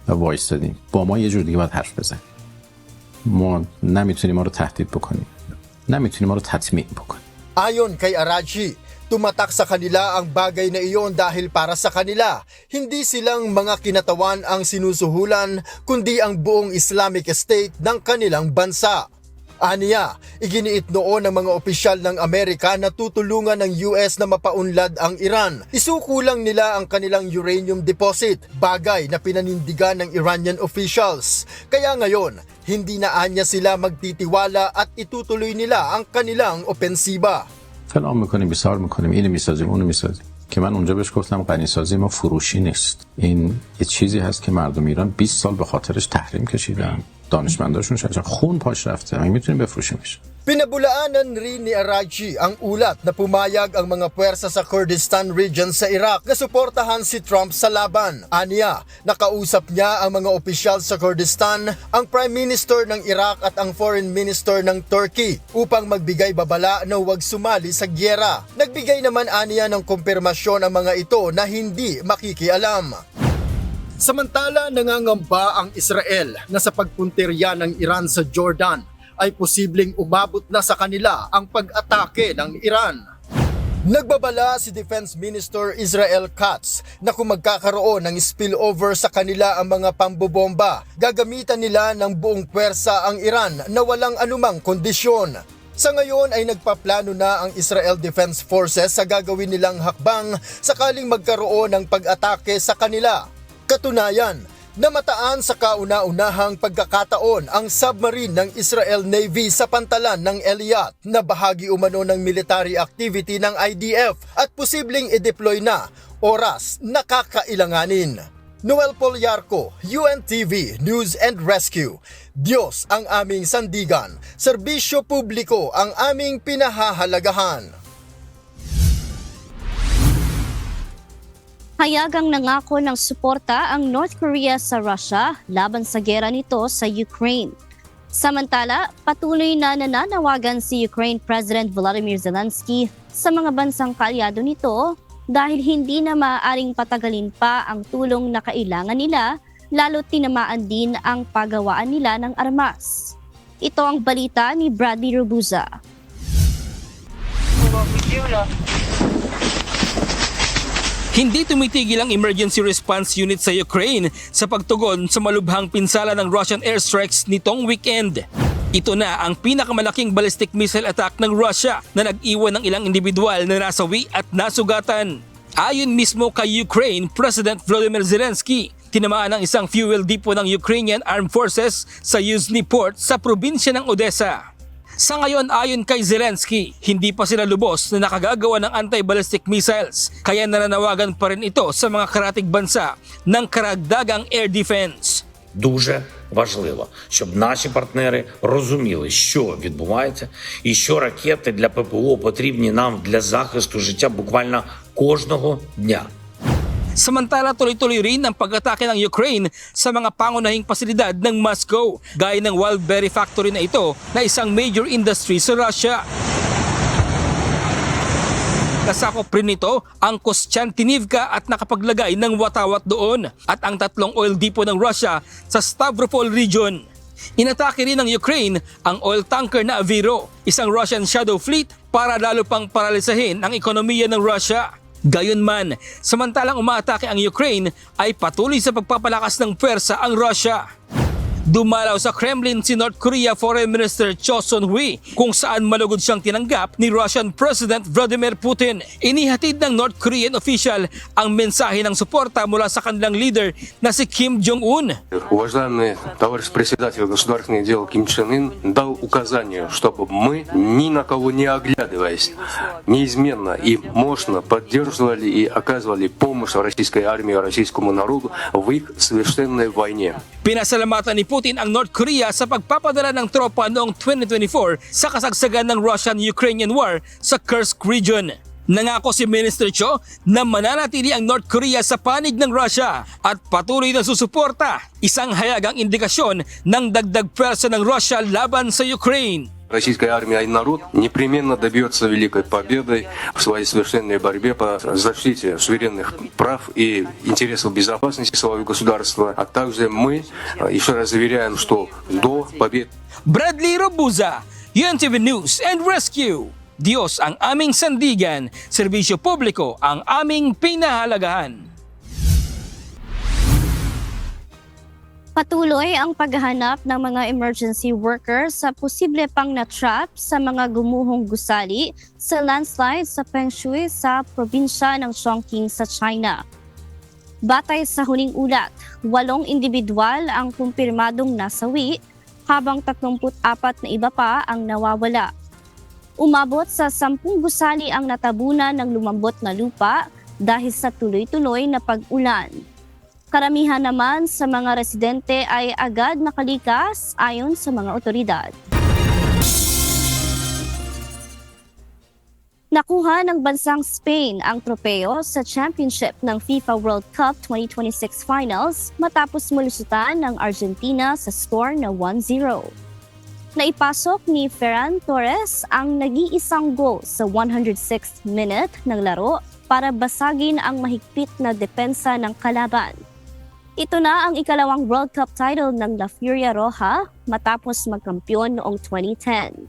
و وایستادیم با ما یه جور دیگه باید حرف بزن ما نمیتونیم ما رو تهدید بکنیم نمیتونیم ما رو تطمیع بکنیم. Ayon kay Araghchi, tumatak sa kanila ang bagay na iyon dahil para sa kanila, hindi silang mga kinatawan ang sinusuhulan kundi ang buong Islamic State ng kanilang bansa. Aniya, iginiit noon ng mga opisyal ng Amerika na tutulungan ng US na mapaunlad ang Iran. Isukulang nila ang kanilang uranium deposit, bagay na pinanindigan ng Iranian officials. Kaya ngayon, hindi na anya sila magtitiwala at itutuloy nila ang kanilang opensiba. فلان میکنیم بیسار میکنیم اینو میسازیم اونو میسازیم که من اونجا بهش گفتم غنیسازی ما فروشی نیست این یه چیزی هست که مردم ایران 20 سال به خاطرش تحریم کشیدن دانشمنداشون شدن خون پاش رفته ما میتونیم بفروشیمش. Pinabulaanan rin ni Araghchi ang ulat na pumayag ang mga puwersa sa Kurdistan region sa Iraq na suportahan si Trump sa laban. Aniya, nakausap niya ang mga opisyal sa Kurdistan, ang Prime Minister ng Iraq at ang Foreign Minister ng Turkey upang magbigay babala na huwag sumali sa gyera. Nagbigay naman aniya ng kumpirmasyon ang mga ito na hindi makikialam. Samantala, nangangamba ang Israel na sa pagpuntirya ng Iran sa Jordan ay posibleng umabot na sa kanila ang pag-atake ng Iran. Nagbabala si Defense Minister Israel Katz na kung magkakaroon ng spillover sa kanila ang mga pambobomba, gagamitan nila ng buong puwersa ang Iran na walang anumang kondisyon. Sa ngayon ay nagpaplano na ang Israel Defense Forces sa gagawin nilang hakbang sakaling magkaroon ng pag-atake sa kanila. Katunayan, namataan sa kauna-unahang pagkakataon ang submarine ng Israel Navy sa pantalan ng Eilat na bahagi umano ng military activity ng IDF at posibleng i-deploy na oras na kakailanganin. Noel Polyarco, UNTV News and Rescue. Diyos ang aming sandigan, serbisyo publiko ang aming pinahahalagahan. Hayagang nangako ng suporta ang North Korea sa Russia laban sa gera nito sa Ukraine. Samantala, patuloy na nananawagan si Ukraine President Volodymyr Zelensky sa mga bansang kaalyado nito dahil hindi na maaaring patagalin pa ang tulong na kailangan nila, lalo't tinamaan din ang paggawaan nila ng armas. Ito ang balita ni Bradley Robuza. Hindi tumitigil ang emergency response unit sa Ukraine sa pagtugon sa malubhang pinsala ng Russian airstrikes nitong weekend. Ito na ang pinakamalaking ballistic missile attack ng Russia na nag-iwan ng ilang individual na nasawi at nasugatan. Ayon mismo kay Ukraine President Volodymyr Zelensky, tinamaan ang isang fuel depot ng Ukrainian Armed Forces sa Yuzhny Port sa probinsya ng Odessa. Sa ngayon, ayon kay Zelensky, hindi pa sila lubos na nakagagawa ng anti-ballistic missiles, kaya nananawagan pa rin ito sa mga karatig bansa ng karagdagang air defense. Дуже важливо, щоб наші партнери розуміли, що відбувається і що ракети для ППО потрібні нам для захисту життя буквально кожного дня. Samantala, tuloy-tuloy rin ang pag-atake ng Ukraine sa mga pangunahing pasilidad ng Moscow, gaya ng Wildberry Factory na ito na isang major industry sa Russia. Kasakop rin nito ang Kostiantynivka at nakapaglagay ng watawat doon at ang 3 oil depot ng Russia sa Stavropol region. Inatake rin ng Ukraine ang oil tanker na Aviro, isang Russian shadow fleet para lalo pang paralisahin ang ekonomiya ng Russia. Gayunman, samantalang umaatake ang Ukraine ay patuloy sa pagpapalakas ng pwersa ang Russia. Dumalaw sa Kremlin si North Korea Foreign Minister Cho Son-hui kung saan malugod siyang tinanggap ni Russian President Vladimir Putin. Inihatid ng North Korean official ang mensahe ng suporta mula sa kanilang leader na si Kim Jong-un. Уважаемый товарищ председатель государственных дел Ким Чен Ын дал указание, чтобы мы, ни на кого не оглядываясь, неизменно и мощно поддерживали и оказывали помощь российской армии, российскому народу в их священной войне. Pinasalamatan ni Putin ang North Korea sa pagpapadala ng tropa noong 2024 sa kasagsagan ng Russian-Ukrainian War sa Kursk region. Nangako si Minister Cho na mananatili ang North Korea sa panig ng Russia at patuloy na susuporta, isang hayagang indikasyon ng dagdag pwersa ng Russia laban sa Ukraine. Российская армия и народ непременно добьется великой победы в своей священной борьбе по защите суверенных прав и интересов безопасности своего государства. А также мы еще раз заверяем, что до победы... Bradley Robuza, UNTV News and Rescue. Diyos ang aming sandigan, serbisyo publiko ang aming pinahalagahan. Patuloy ang paghahanap ng mga emergency workers sa posible pang na-trap sa mga gumuhong gusali sa landslide sa Pengshui sa probinsya ng Chongqing sa China. Batay sa huling ulat, 8 individual ang kumpirmadong nasawi habang 34 na iba pa ang nawawala. Umabot sa 10 gusali ang natabunan ng lumambot na lupa dahil sa tuloy-tuloy na pag-ulan. Karamihan naman sa mga residente ay agad nakalikas ayon sa mga otoridad. Nakuha ng bansang Spain ang tropeo sa championship ng FIFA World Cup 2026 Finals matapos malusutan ng Argentina sa score na 1-0. Naipasok ni Ferran Torres ang nag-iisang goal sa 106th minute ng laro para basagin ang mahigpit na depensa ng kalaban. Ito na ang ikalawang World Cup title ng La Furia Roja matapos magkampiyon noong 2010.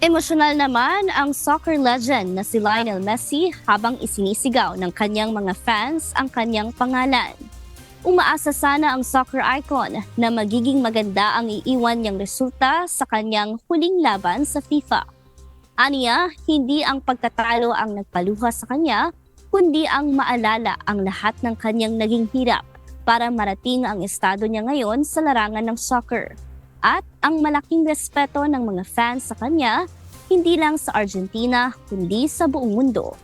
Emosyonal naman ang soccer legend na si Lionel Messi habang isinisigaw ng kanyang mga fans ang kanyang pangalan. Umaasa sana ang soccer icon na magiging maganda ang iiwan niyang resulta sa kanyang huling laban sa FIFA. Aniya, hindi ang pagkatalo ang nagpaluha sa kanya, kundi ang maalala ang lahat ng kanyang naging hirap para marating ang estado niya ngayon sa larangan ng soccer. At ang malaking respeto ng mga fans sa kanya, hindi lang sa Argentina, kundi sa buong mundo.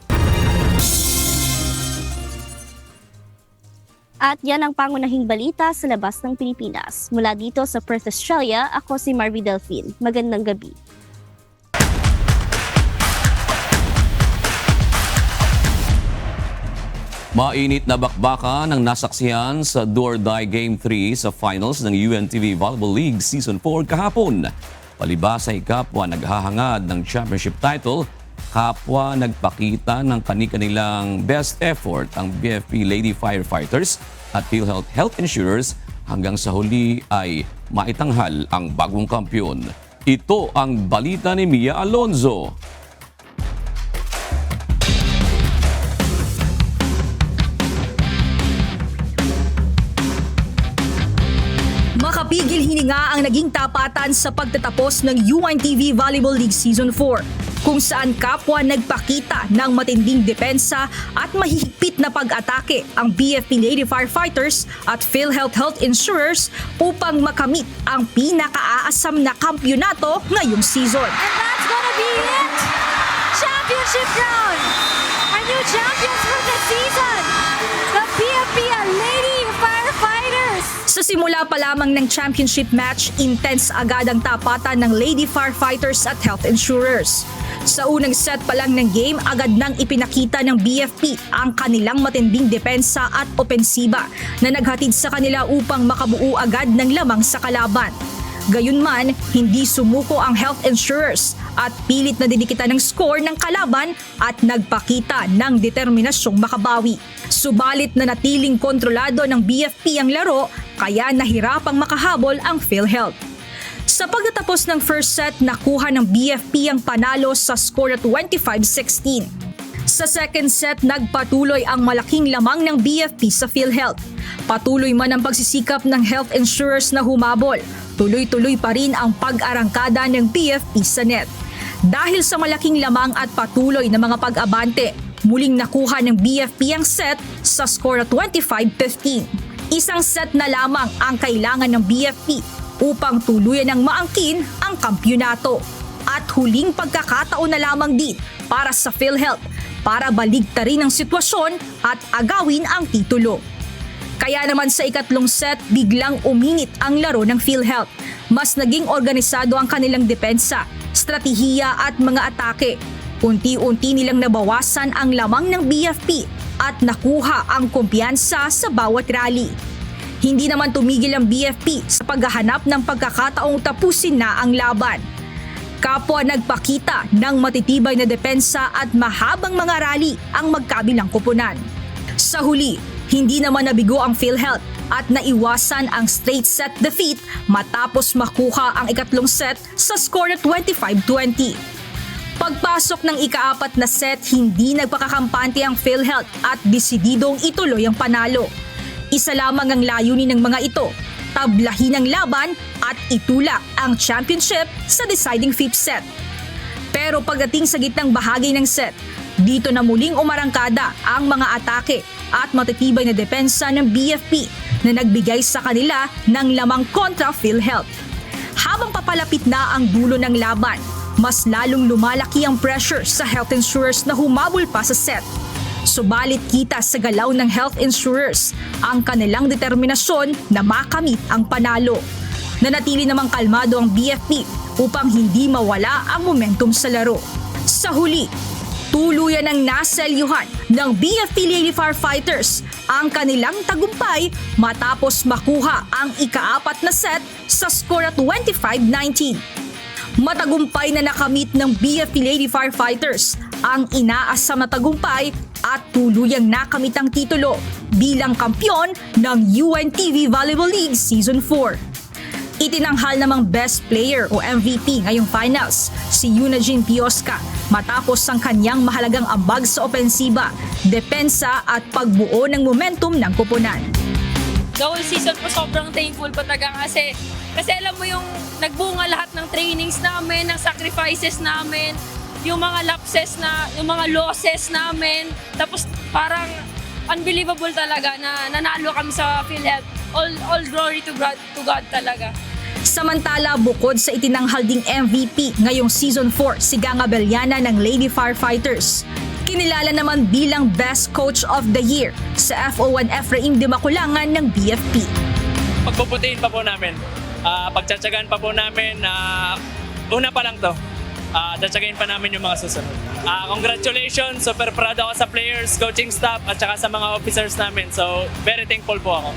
At yan ang pangunahing balita sa labas ng Pilipinas. Mula dito sa Perth, Australia, ako si Marvy Delphine. Magandang gabi. Mainit na bakbakan ang nasaksihan sa do-or-die Game 3 sa finals ng UNTV Volleyball League Season 4 kahapon. Palibhas ay kapwa naghahangad ng championship title, kapwa nagpakita ng kanilang best effort ang BFP Lady Firefighters at PhilHealth Health Insurers hanggang sa huli ay maitanghal ang bagong kampyon. Ito ang balita ni Mia Alonzo. Makapigil hininga ang naging tapatan sa pagtatapos ng UNTV Volleyball League Season 4, kung saan kapwa nagpakita ng matinding depensa at mahihigpit na pag-atake ang BFP Lady Firefighters at PhilHealth Health Insurers upang makamit ang pinakaaasam na kampyonato ngayong season. And that's gonna be it! Championship round! Our new champions for the season! The BFP Lady Firefighters! Sa simula pa lamang ng championship match, intense agad ang tapatan ng Lady Firefighters at Health Insurers. Sa unang set pa lang ng game, agad nang ipinakita ng BFP ang kanilang matinding depensa at opensiba na naghatid sa kanila upang makabuo agad ng lamang sa kalaban. Gayunman, hindi sumuko ang Health Insurers at pilit na dinikitan ng score ng kalaban at nagpakita ng determinasyong makabawi. Subalit na natiling kontrolado ng BFP ang laro, kaya nahirapang makahabol ang PhilHealth. Sa pagtatapos ng first set, nakuha ng BFP ang panalo sa score na 25-16. Sa second set, nagpatuloy ang malaking lamang ng BFP sa PhilHealth. Patuloy man ang pagsisikap ng Health Insurers na humabol, tuloy-tuloy pa rin ang pag-arangkada ng BFP sa net. Dahil sa malaking lamang at patuloy na mga pag-abante, muling nakuha ng BFP ang set sa score na 25-15. Isang set na lamang ang kailangan ng BFP upang tuluyan ng maangkin ang kampyonato. At huling pagkakataon na lamang din para sa PhilHealth para baligtarin ang sitwasyon at agawin ang titulo. Kaya naman sa ikatlong set, biglang uminit ang laro ng PhilHealth. Mas naging organisado ang kanilang depensa, stratehiya at mga atake. Unti-unti nilang nabawasan ang lamang ng BFP at nakuha ang kumpiyansa sa bawat rally. Hindi naman tumigil ang BFP sa paghahanap ng pagkakataong tapusin na ang laban. Kapwa nagpakita ng matitibay na depensa at mahabang mga rally ang magkabilang koponan. Sa huli, hindi naman nabigo ang PhilHealth at naiwasan ang straight set defeat matapos makuha ang ikatlong set sa score na 25-20. Pagpasok ng ikaapat na set, hindi nagpakakampante ang PhilHealth at desididong ituloy ang panalo. Isa lamang ang layunin ng mga ito, tablahin ang laban at itulak ang championship sa deciding fifth set. Pero pagdating sa gitnang bahagi ng set, dito na muling umarangkada ang mga atake at matitibay na depensa ng BFP na nagbigay sa kanila ng lamang kontra PhilHealth. Habang papalapit na ang dulo ng laban, mas lalong lumalaki ang pressure sa Health Insurers na humabol pa sa set. Subalit kita sa galaw ng Health Insurers ang kanilang determinasyon na makamit ang panalo. Nanatili namang kalmado ang BFP upang hindi mawala ang momentum sa laro. Sa huli, tuluyan ang naselyuhan ng BFP Lady Firefighters ang kanilang tagumpay matapos makuha ang ikaapat na set sa score na 25-19. Matagumpay na nakamit ng BFP Lady Firefighters ang inaasam na tagumpay at tuluyang nakamit ang titulo bilang kampyon ng UNTV Volleyball League Season 4. Itinanghal namang Best Player o MVP ngayong finals si Eugene Piosca matapos ang kanyang mahalagang ambag sa opensiba, depensa at pagbuo ng momentum ng koponan. The whole season po sobrang thankful po talaga kasi alam mo yung nagbunga lahat ng trainings namin, ng sacrifices namin, yung mga lapses yung mga losses namin, tapos parang unbelievable talaga na nanalo kami sa PhilHealth. All glory to God talaga. Samantala, bukod sa itinanghal ding MVP ngayong Season 4 si Gang Abellana ng Lady Firefighters, kinilala naman bilang Best Coach of the Year sa FO1 Efraim de Maculangan ng BFP. Pagpuputihin pa po namin, pagtsatsagaan pa po namin, una pa lang to, tsatsagain pa namin yung mga susunod. Congratulations, super proud ako sa players, coaching staff at saka sa mga officers namin. So very thankful po ako.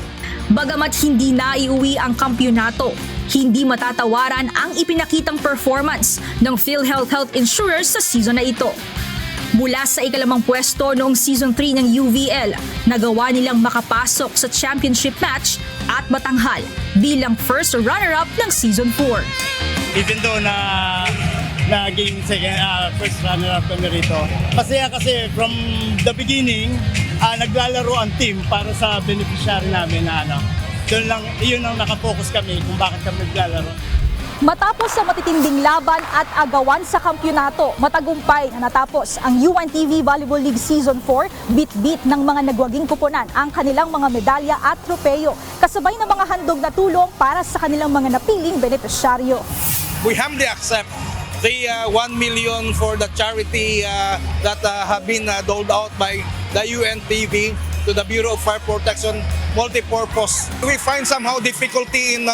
Bagamat hindi naiuwi ang kampyonato, hindi matatawaran ang ipinakitang performance ng PhilHealth Health Insurers sa season na ito. Mula sa ikalimang pwesto noong Season 3 ng UVL, nagawa nilang makapasok sa championship match at matanghal bilang first runner-up ng Season 4. Even though naging first runner-up kami rito, masaya kasi from the beginning, naglalaro ang team para sa beneficiary namin na doon lang, iyon ang nakafocus kami kung bakit kami naglalaro. Matapos sa matitinding laban at agawan sa kampyonato, matagumpay na natapos ang UNTV Volleyball League Season 4, bit-bit ng mga nagwaging kuponan ang kanilang mga medalya at tropeyo, kasabay ng mga handog na tulong para sa kanilang mga napiling benepisyaryo. We humbly accept the 1 million for the charity that have been doled out by the UNTV to the Bureau of Fire Protection multipurpose. We find somehow difficulty in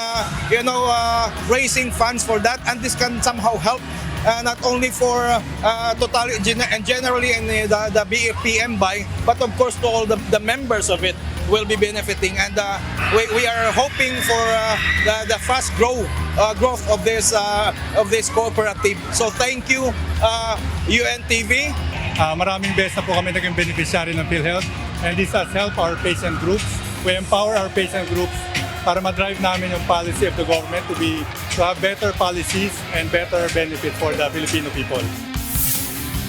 raising funds for that, and this can somehow help not only for totally and generally in the BFPM buy, but of course to all the members of it will be benefiting, and we are hoping for the fast growth of this cooperative. So thank you UNTV. Maraming beses na po kami naging beneficiary ng PhilHealth, and this has helped our patient groups. We empower our patient groups para ma-drive namin yung policy of the government to have better policies and better benefit for the Filipino people.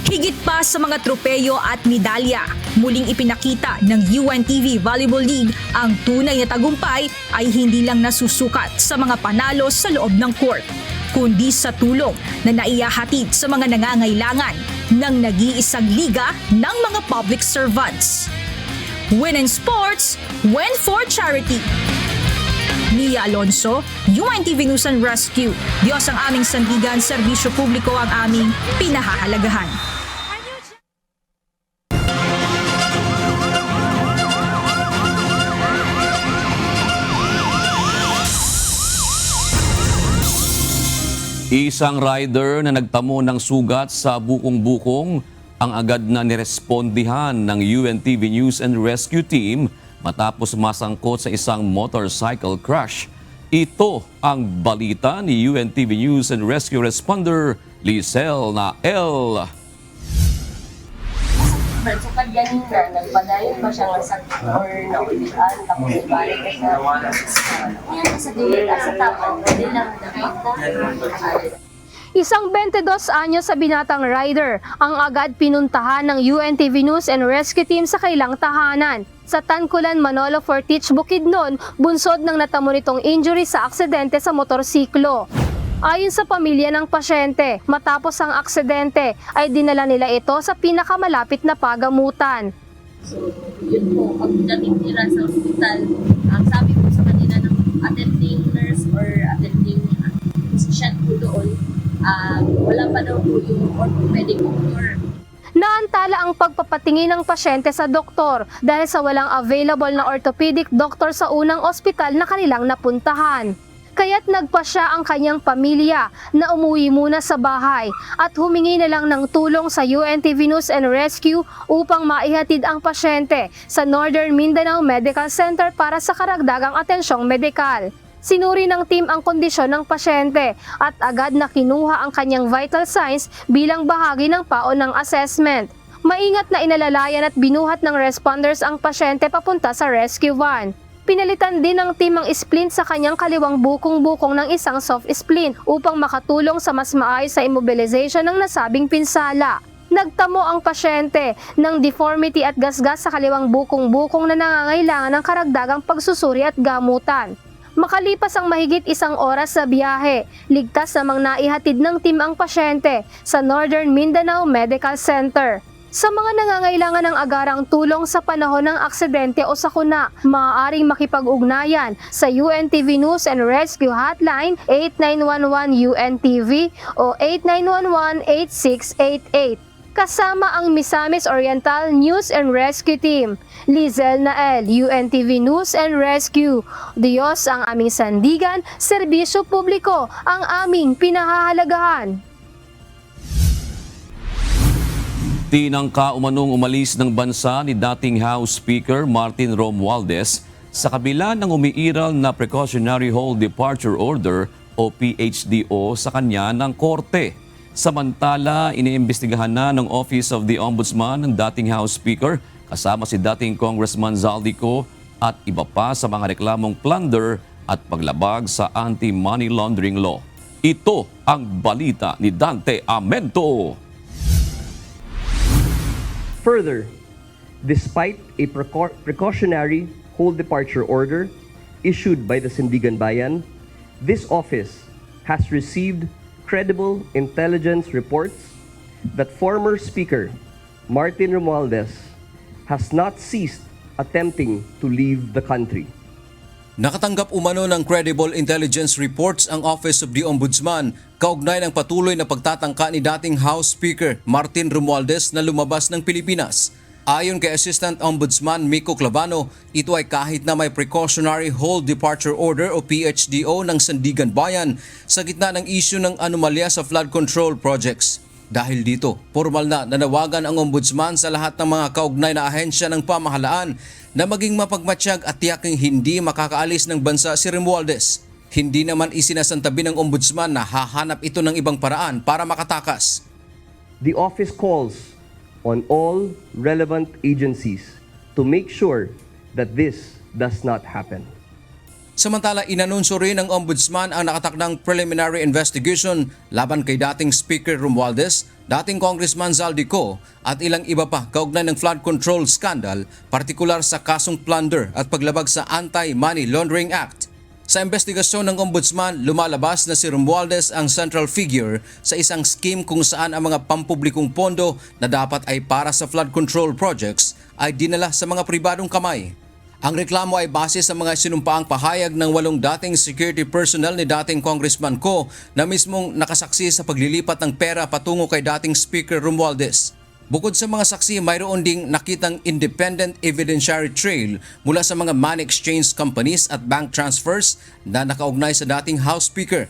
Higit pa sa mga tropeyo at medalya, muling ipinakita ng UNTV Volleyball League ang tunay na tagumpay ay hindi lang nasusukat sa mga panalo sa loob ng court, kundi sa tulong na naihahatid sa mga nangangailangan ng nag-iisang liga ng mga public servants. Win in sports, win for charity. Nia Alonso, UNTV News and Rescue. Diyos ang aming sandigan, serbisyo publiko ang aming pinahahalagahan. Isang rider na nagtamo ng sugat sa bukong-bukong ang agad na nirespondihan ng UNTV News and Rescue Team matapos masangkot sa isang motorcycle crash. Ito ang balita ni UNTV News and Rescue Responder Lizelle Nael. So kadyanin na, nagpadayon ba siya ng sakit or naulian, tapos ibalik ka sa yan sa dila, sa tapang, hindi lang nakita. Isang 22 anyos sa binatang rider ang agad pinuntahan ng UNTV News and Rescue Team sa kailang tahanan. Sa Tanculan, Manolo Fortich, Bukidnon, bunsod ng natamo nitong injury sa aksidente sa motorsiklo. Ayon sa pamilya ng pasyente, matapos ang aksidente ay dinala nila ito sa pinakamalapit na pagamutan. So, yun po, pagdating nila sa ospital, ang sabi po sa kanila ng attending nurse or attending physician po doon, wala pa daw po yung orthopedic doctor. Naantala ang pagpapatingin ng pasyente sa doktor dahil sa walang available na orthopedic doctor sa unang ospital na kanilang napuntahan. Kaya't nagpasya ang kanyang pamilya na umuwi muna sa bahay at humingi na lang ng tulong sa UNTV News and Rescue upang maihatid ang pasyente sa Northern Mindanao Medical Center para sa karagdagang atensyong medikal. Sinuri ng team ang kondisyon ng pasyente at agad na kinuha ang kanyang vital signs bilang bahagi ng paon ng assessment. Maingat na inalalayan at binuhat ng responders ang pasyente papunta sa rescue van. Pinalitan din ng team ang splint sa kanyang kaliwang bukong-bukong ng isang soft splint upang makatulong sa mas maayos sa immobilization ng nasabing pinsala. Nagtamo ang pasyente ng deformity at gasgas sa kaliwang bukong-bukong na nangangailangan ng karagdagang pagsusuri at gamutan. Makalipas ang mahigit 1 oras sa biyahe, ligtas namang naihatid ng team ang pasyente sa Northern Mindanao Medical Center. Sa mga nangangailangan ng agarang tulong sa panahon ng aksidente o sakuna, maaaring makipag-ugnayan sa UNTV News and Rescue Hotline 8911-UNTV o 8911-8688. Kasama ang Misamis Oriental News and Rescue Team. Lizel Nael, UNTV News and Rescue. Diyos ang aming sandigan, serbisyo publiko ang aming pinahahalagahan. Tinangka umanong umalis ng bansa ni dating House Speaker Martin Romualdez sa kabila ng umiiral na Precautionary Hold Departure Order o PHDO sa kanya ng korte. Samantala, iniimbestigahan na ng Office of the Ombudsman ng dating House Speaker kasama si dating Congressman Zaldico at iba pa sa mga reklamong plunder at paglabag sa anti-money laundering law. Ito ang balita ni Dante Amento. Further, despite a precautionary hold departure order issued by the Sandigan Bayan, this office has received credible intelligence reports that former Speaker Martin Romualdez has not ceased attempting to leave the country. Nakatanggap umano ng credible intelligence reports ang Office of the Ombudsman kaugnay ng patuloy na pagtatangka ni dating House Speaker Martin Romualdez na lumabas ng Pilipinas. Ayon kay Assistant Ombudsman Miko Clavano, ito ay kahit na may Precautionary Hold Departure Order o PHDO ng Sandigan Bayan sa gitna ng issue ng anomalya sa flood control projects. Dahil dito, formal na nanawagan ang Ombudsman sa lahat ng mga kaugnay na ahensya ng pamahalaan na maging mapagmatsyag at tiyaking hindi makakaalis ng bansa si Romualdez. Hindi naman isinasantabi ng Ombudsman na hahanap ito ng ibang paraan para makatakas. The office calls on all relevant agencies to make sure that this does not happen. Samantala, inanunsyo rin ng Ombudsman ang nakatakdang preliminary investigation laban kay dating Speaker Romualdez, dating Congressman Zaldico at ilang iba pa kaugnay ng flood control scandal, partikular sa kasong plunder at paglabag sa Anti-Money Laundering Act. Sa investigasyon ng Ombudsman, lumalabas na si Romualdez ang central figure sa isang scheme kung saan ang mga pampublikong pondo na dapat ay para sa flood control projects ay dinala sa mga pribadong kamay. Ang reklamo ay base sa mga sinumpaang pahayag ng 8 dating security personnel ni dating Congressman Co na mismong nakasaksi sa paglilipat ng pera patungo kay dating Speaker Romualdez. Bukod sa mga saksi, mayroon ding nakitang independent evidentiary trail mula sa mga money exchange companies at bank transfers na nakaugnay sa dating House Speaker.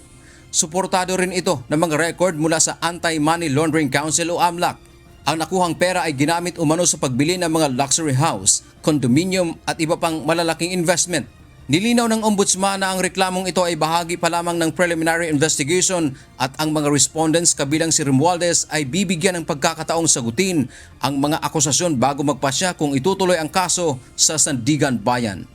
Suportado rin ito ng mga record mula sa Anti-Money Laundering Council o AMLAC. Ang nakuhang pera ay ginamit umano sa pagbili ng mga luxury house, condominium at iba pang malalaking investment. Nilinaw ng Ombudsman na ang reklamong ito ay bahagi pa lamang ng preliminary investigation at ang mga respondents kabilang si Romualdez ay bibigyan ng pagkakataong sagutin ang mga akusasyon bago magpasya kung itutuloy ang kaso sa Sandigan Bayan.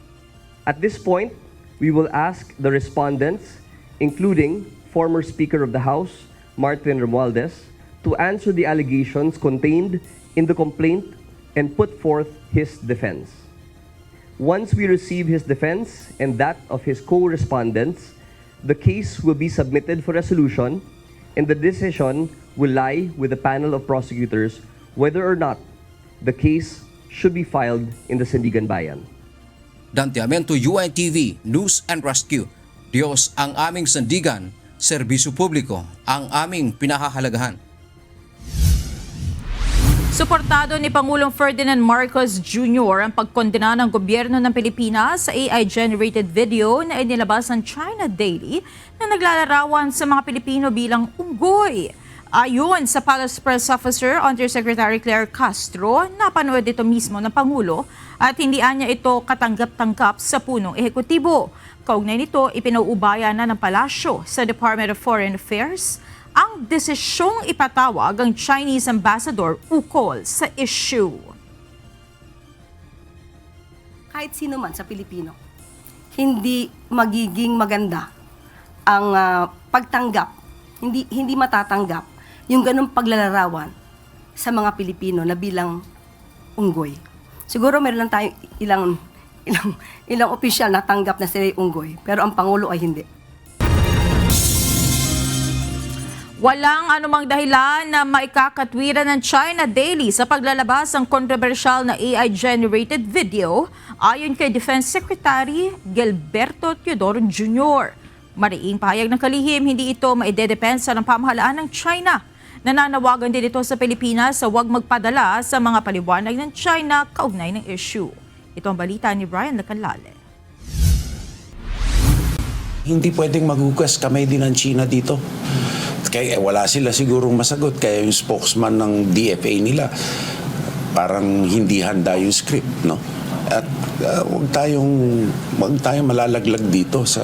At this point, we will ask the respondents, including former Speaker of the House, Martin Romualdez, to answer the allegations contained in the complaint and put forth his defense. Once we receive his defense and that of his co-respondents, the case will be submitted for resolution and the decision will lie with the panel of prosecutors whether or not the case should be filed in the Sandigan Bayan. Dante Amento, UNTV News and Rescue. Diyos ang aming sandigan, serbisyo publiko ang aming pinahahalagahan. Suportado ni Pangulong Ferdinand Marcos Jr. ang pagkondena ng gobyerno ng Pilipinas sa AI-generated video na inilabas ng China Daily na naglalarawan sa mga Pilipino bilang unggoy. Ayon sa Palace Press Officer Undersecretary Claire Castro, napanood ito mismo ng Pangulo at hindi niya ito katanggap-tanggap sa punong ehekutibo. Kaugnay nito, ipinauubaya na ng palasyo sa Department of Foreign Affairs ang desisyong ipatawag ang Chinese ambassador ukol sa issue. Kahit sino man sa Pilipino hindi magiging maganda ang pagtanggap, hindi matatanggap yung ganung paglalarawan sa mga Pilipino na bilang unggoy. Siguro meron lang tayo ilang opisyal na tanggap na sila yung unggoy, pero ang Pangulo ay hindi. Walang anumang dahilan na maikakatwiran ng China Daily sa paglalabas ng kontrobersyal na AI-generated video ayon kay Defense Secretary Gilberto Teodoro Jr. Mariing pahayag ng kalihim, hindi ito maidedepensa ng pamahalaan ng China. Nananawagan din ito sa Pilipinas sa huwag magpadala sa mga paliwanag ng China kaugnay ng issue. Ito ang balita ni Brian Lacanlale. Hindi pwedeng maghugas kamay din ng China dito. Kaya wala sila sigurong masagot. Kaya yung spokesman ng DFA nila, parang hindi handa yung script, no? At huwag tayong malalaglag dito sa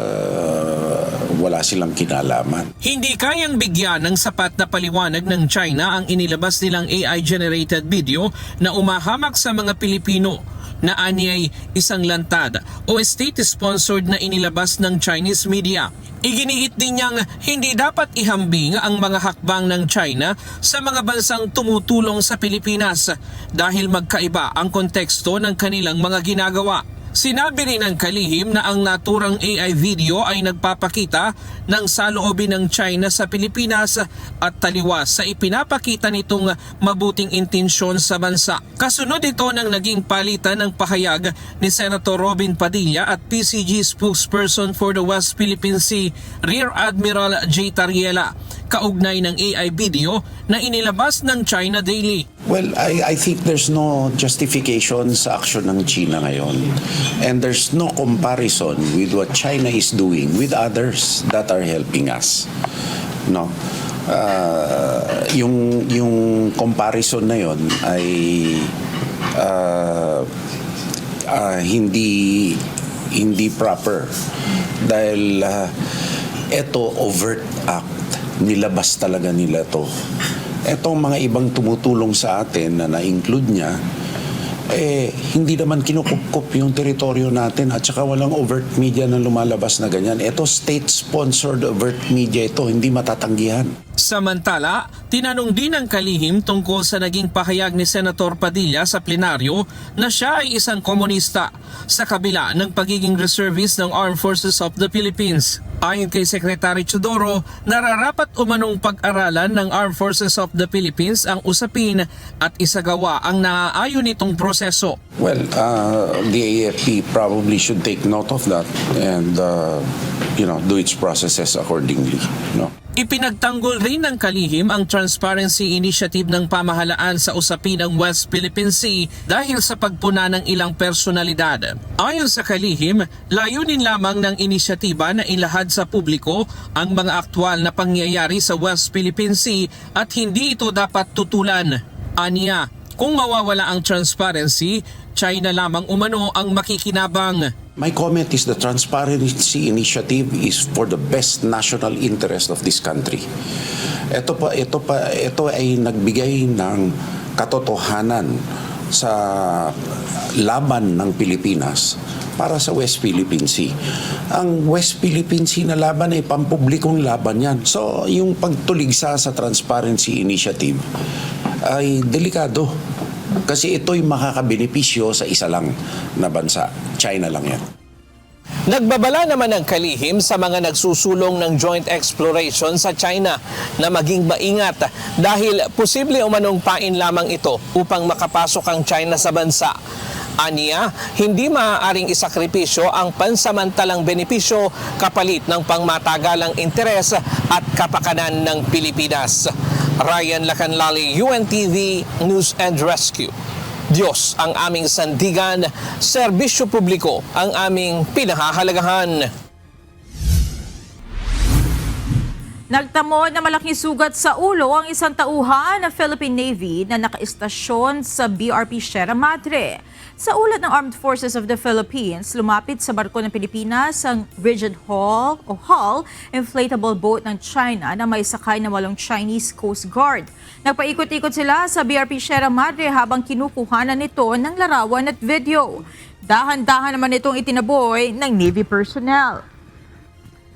wala silang kinalaman. Hindi kayang bigyan ng sapat na paliwanag ng China ang inilabas nilang AI-generated video na umahamak sa mga Pilipino na anyay isang lantad o state-sponsored na inilabas ng Chinese media. Iginiit din niyang hindi dapat ihambing ang mga hakbang ng China sa mga bansang tumutulong sa Pilipinas dahil magkaiba ang konteksto ng kanilang mga ginagawa. Sinabi rin ng kalihim na ang naturang AI video ay nagpapakita ng saloobin ng China sa Pilipinas at taliwas sa ipinapakita nitong mabuting intensyon sa bansa. Kasunod ito ng naging palitan ng pahayag ni Senator Robin Padilla at PCG spokesperson for the West Philippine Sea, Rear Admiral J. Tariela, kaugnay ng AI video na inilabas ng China Daily. Well, I think there's no justification sa action ng China ngayon. And there's no comparison with what China is doing with others that are helping us. No. Yung comparison na yon ay hindi proper dahil ito overt act, nilabas talaga nila to. Etong mga ibang tumutulong sa atin na na-include niya, hindi naman kinukupkup yung teritoryo natin at saka walang overt media na lumalabas na ganyan. Ito state-sponsored overt media ito, hindi matatanggihan. Samantala, tinanong din ng kalihim tungkol sa naging pahayag ni Senator Padilla sa plenaryo na siya ay isang komunista sa kabila ng pagiging reservist ng Armed Forces of the Philippines. Ayon kay Secretary Teodoro, nararapat umanong pag-aralan ng Armed Forces of the Philippines ang usapin at isagawa ang naaayon nitong proseso. Well, the AFP probably should take note of that and do its processes accordingly. No? Ipinagtanggol rin ng kalihim ang Transparency Initiative ng pamahalaan sa usapin ng West Philippine Sea dahil sa pagpuna ng ilang personalidad. Ayon sa kalihim, layunin lamang ng inisyatiba na ilahad sa publiko ang mga aktwal na pangyayari sa West Philippine Sea at hindi ito dapat tutulan. Aniya, kung mawawala ang transparency, China lamang umano ang makikinabang. My comment is the Transparency Initiative is for the best national interest of this country. Ito ay nagbigay ng katotohanan sa laban ng Pilipinas para sa West Philippine Sea. Ang West Philippine Sea na laban ay pampublikong laban yan. So, yung pagtuligsa sa Transparency Initiative ay delikado. Kasi ito'y makakabenepisyo sa isa lang na bansa. China lang yan. Nagbabala naman ang kalihim sa mga nagsusulong ng joint exploration sa China na maging maingat dahil posible umanong pain lamang ito upang makapasok ang China sa bansa. Aniya, hindi maaaring isakripisyo ang pansamantalang benepisyo kapalit ng pangmatagalang interes at kapakanan ng Pilipinas. Ryan Lacanlale, UNTV News and Rescue. Diyos ang aming sandigan, serbisyo publiko ang aming pinahahalagahan. Nagtamo na malaking sugat sa ulo ang isang tauhan ng Philippine Navy na nakaistasyon sa BRP Sierra Madre. Sa ulat ng Armed Forces of the Philippines, lumapit sa barko ng Pilipinas ang Rigid Hull inflatable boat ng China na may sakay na 8 Chinese Coast Guard. Nagpaikot-ikot sila sa BRP Sierra Madre habang kinukuhanan nito ng larawan at video. Dahan-dahan naman itong itinaboy ng Navy personnel.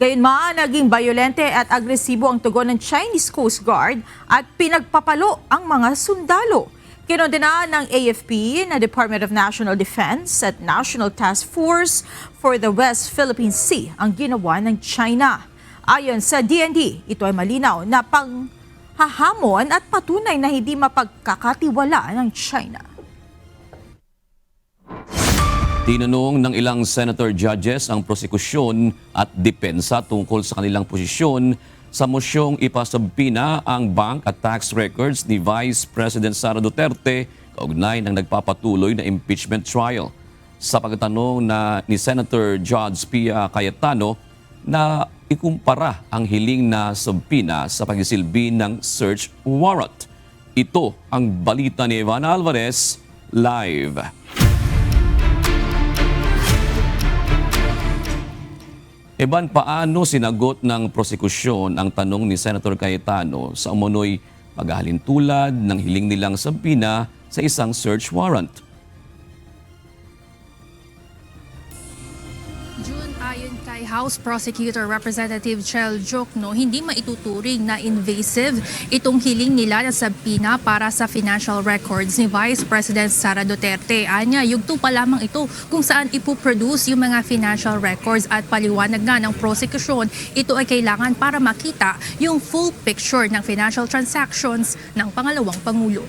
Gayunman, naging bayolente at agresibo ang tugon ng Chinese Coast Guard at pinagpapalo ang mga sundalo. Kinondena ng AFP na Department of National Defense at National Task Force for the West Philippine Sea ang ginawa ng China. Ayon sa DND, ito ay malinaw na panghahamon at patunay na hindi mapagkakatiwala ng China. Tinanong ng ilang senator judges ang prosekusyon at depensa tungkol sa kanilang posisyon sa mosyong ipasubpina ang bank at tax records ni Vice President Sara Duterte kaugnay ng nagpapatuloy na impeachment trial. Sa pagtanong ni Senator Judge Pia Cayetano na ikumpara ang hiling na subpina sa pagsisilbi ng search warrant. Ito ang balita ni Ivana Alvarez live. Eban, paano sinagot ng prosekusyon ang tanong ni Senator Cayetano sa umunoy paghahalintulad ng hiling nilang subpina sa isang search warrant? Ayon kay House Prosecutor Representative Chel Jokno, hindi maituturing na invasive itong hiling nila na subpina para sa financial records ni Vice President Sara Duterte. Anya, yugto pa lamang ito kung saan ipoproduce yung mga financial records at paliwanag nga ng prosecution. Ito ay kailangan para makita yung full picture ng financial transactions ng pangalawang Pangulo.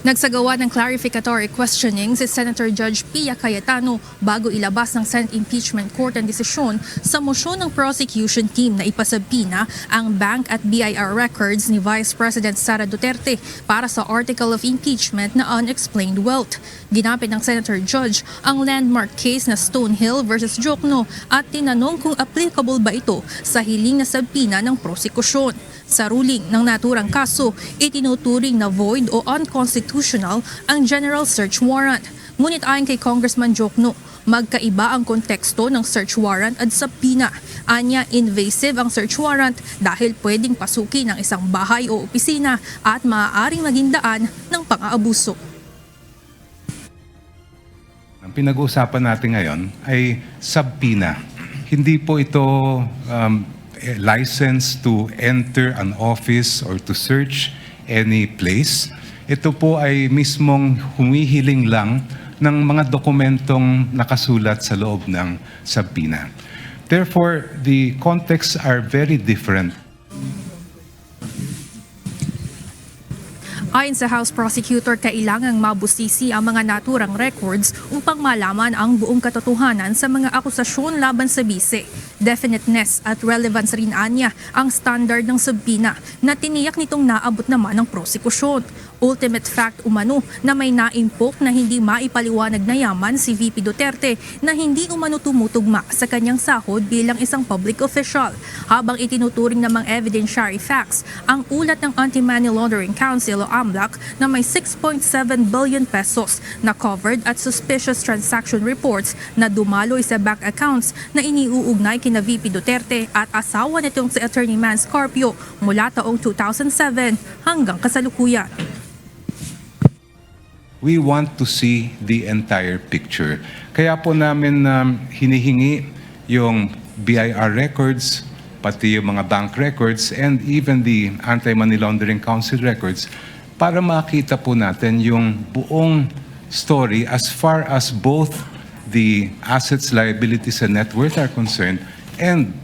Nagsagawa ng clarificatory questioning si Senator Judge Pia Cayetano bago ilabas ng Senate Impeachment Court ang desisyon sa mosyon ng prosecution team na ipasubpina ang bank at BIR records ni Vice President Sara Duterte para sa article of impeachment na unexplained wealth. Ginamit ng Senator Judge ang landmark case na Stonehill versus Jokno at tinanong kung applicable ba ito sa hiling na subpina ng prosekusyon. Sa ruling ng naturang kaso, itinuturing na void o unconstitutional ang general search warrant. Ngunit ayon kay Congressman Jokno, magkaiba ang konteksto ng search warrant at subpina. Anya, invasive ang search warrant dahil pwedeng pasukin ang isang bahay o opisina at maaaring maging daan ng pang-aabuso. Ang pinag-uusapan natin ngayon ay subpina. Hindi po ito license to enter an office or to search any place. Ito po ay mismong humihiling lang ng mga dokumentong nakasulat sa loob ng subpina. Therefore, the contexts are very different. Ayon sa House Prosecutor, kailangang mabusisi ang mga naturang records upang malaman ang buong katotohanan sa mga akusasyon laban sa bise. Definiteness at relevance rin anya ang standard ng subpina na tiniyak nitong naabot naman ng prosekusyon. Ultimate fact umano na may naimpok na hindi maipaliwanag na yaman si VP Duterte na hindi umano tumutugma sa kanyang sahod bilang isang public official. Habang itinuturing namang evidentiary facts ang ulat ng Anti-Money Laundering Council o AMLAC na may 6.7 billion pesos na covered at suspicious transaction reports na dumaloy sa bank accounts na iniuugnay kina VP Duterte at asawa nitong si Attorney Man Scarpio mula taong 2007 hanggang kasalukuyan. We want to see the entire picture. Kaya po namin hinihingi yung BIR records, pati yung mga bank records, and even the Anti-Money Laundering Council records para makita po natin yung buong story as far as both the assets, liabilities, and net worth are concerned and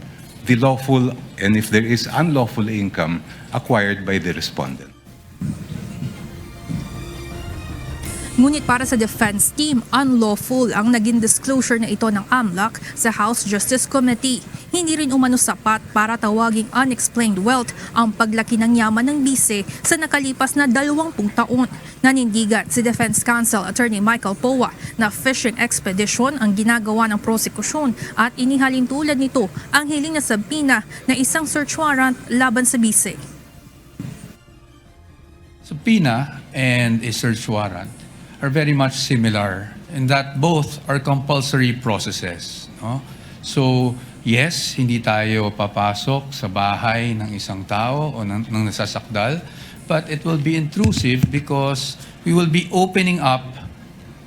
the lawful, and if there is unlawful income acquired by the respondent. Ngunit para sa defense team, unlawful ang naging disclosure na ito ng AMLAC sa House Justice Committee. Hindi rin umano sapat para tawaging unexplained wealth ang paglaki ng yaman ng bise sa nakalipas na 20 taon. Nanindigan si Defense Counsel Attorney Michael Powa na fishing expedition ang ginagawa ng prosekusyon at inihalin tulad nito ang hiling na subpina na isang search warrant laban sa bise. Subpoena and a search warrant are very much similar in that both are compulsory processes. No? So, yes, hindi tayo papasok sa bahay ng isang tao o ng nasasakdal, but it will be intrusive because we will be opening up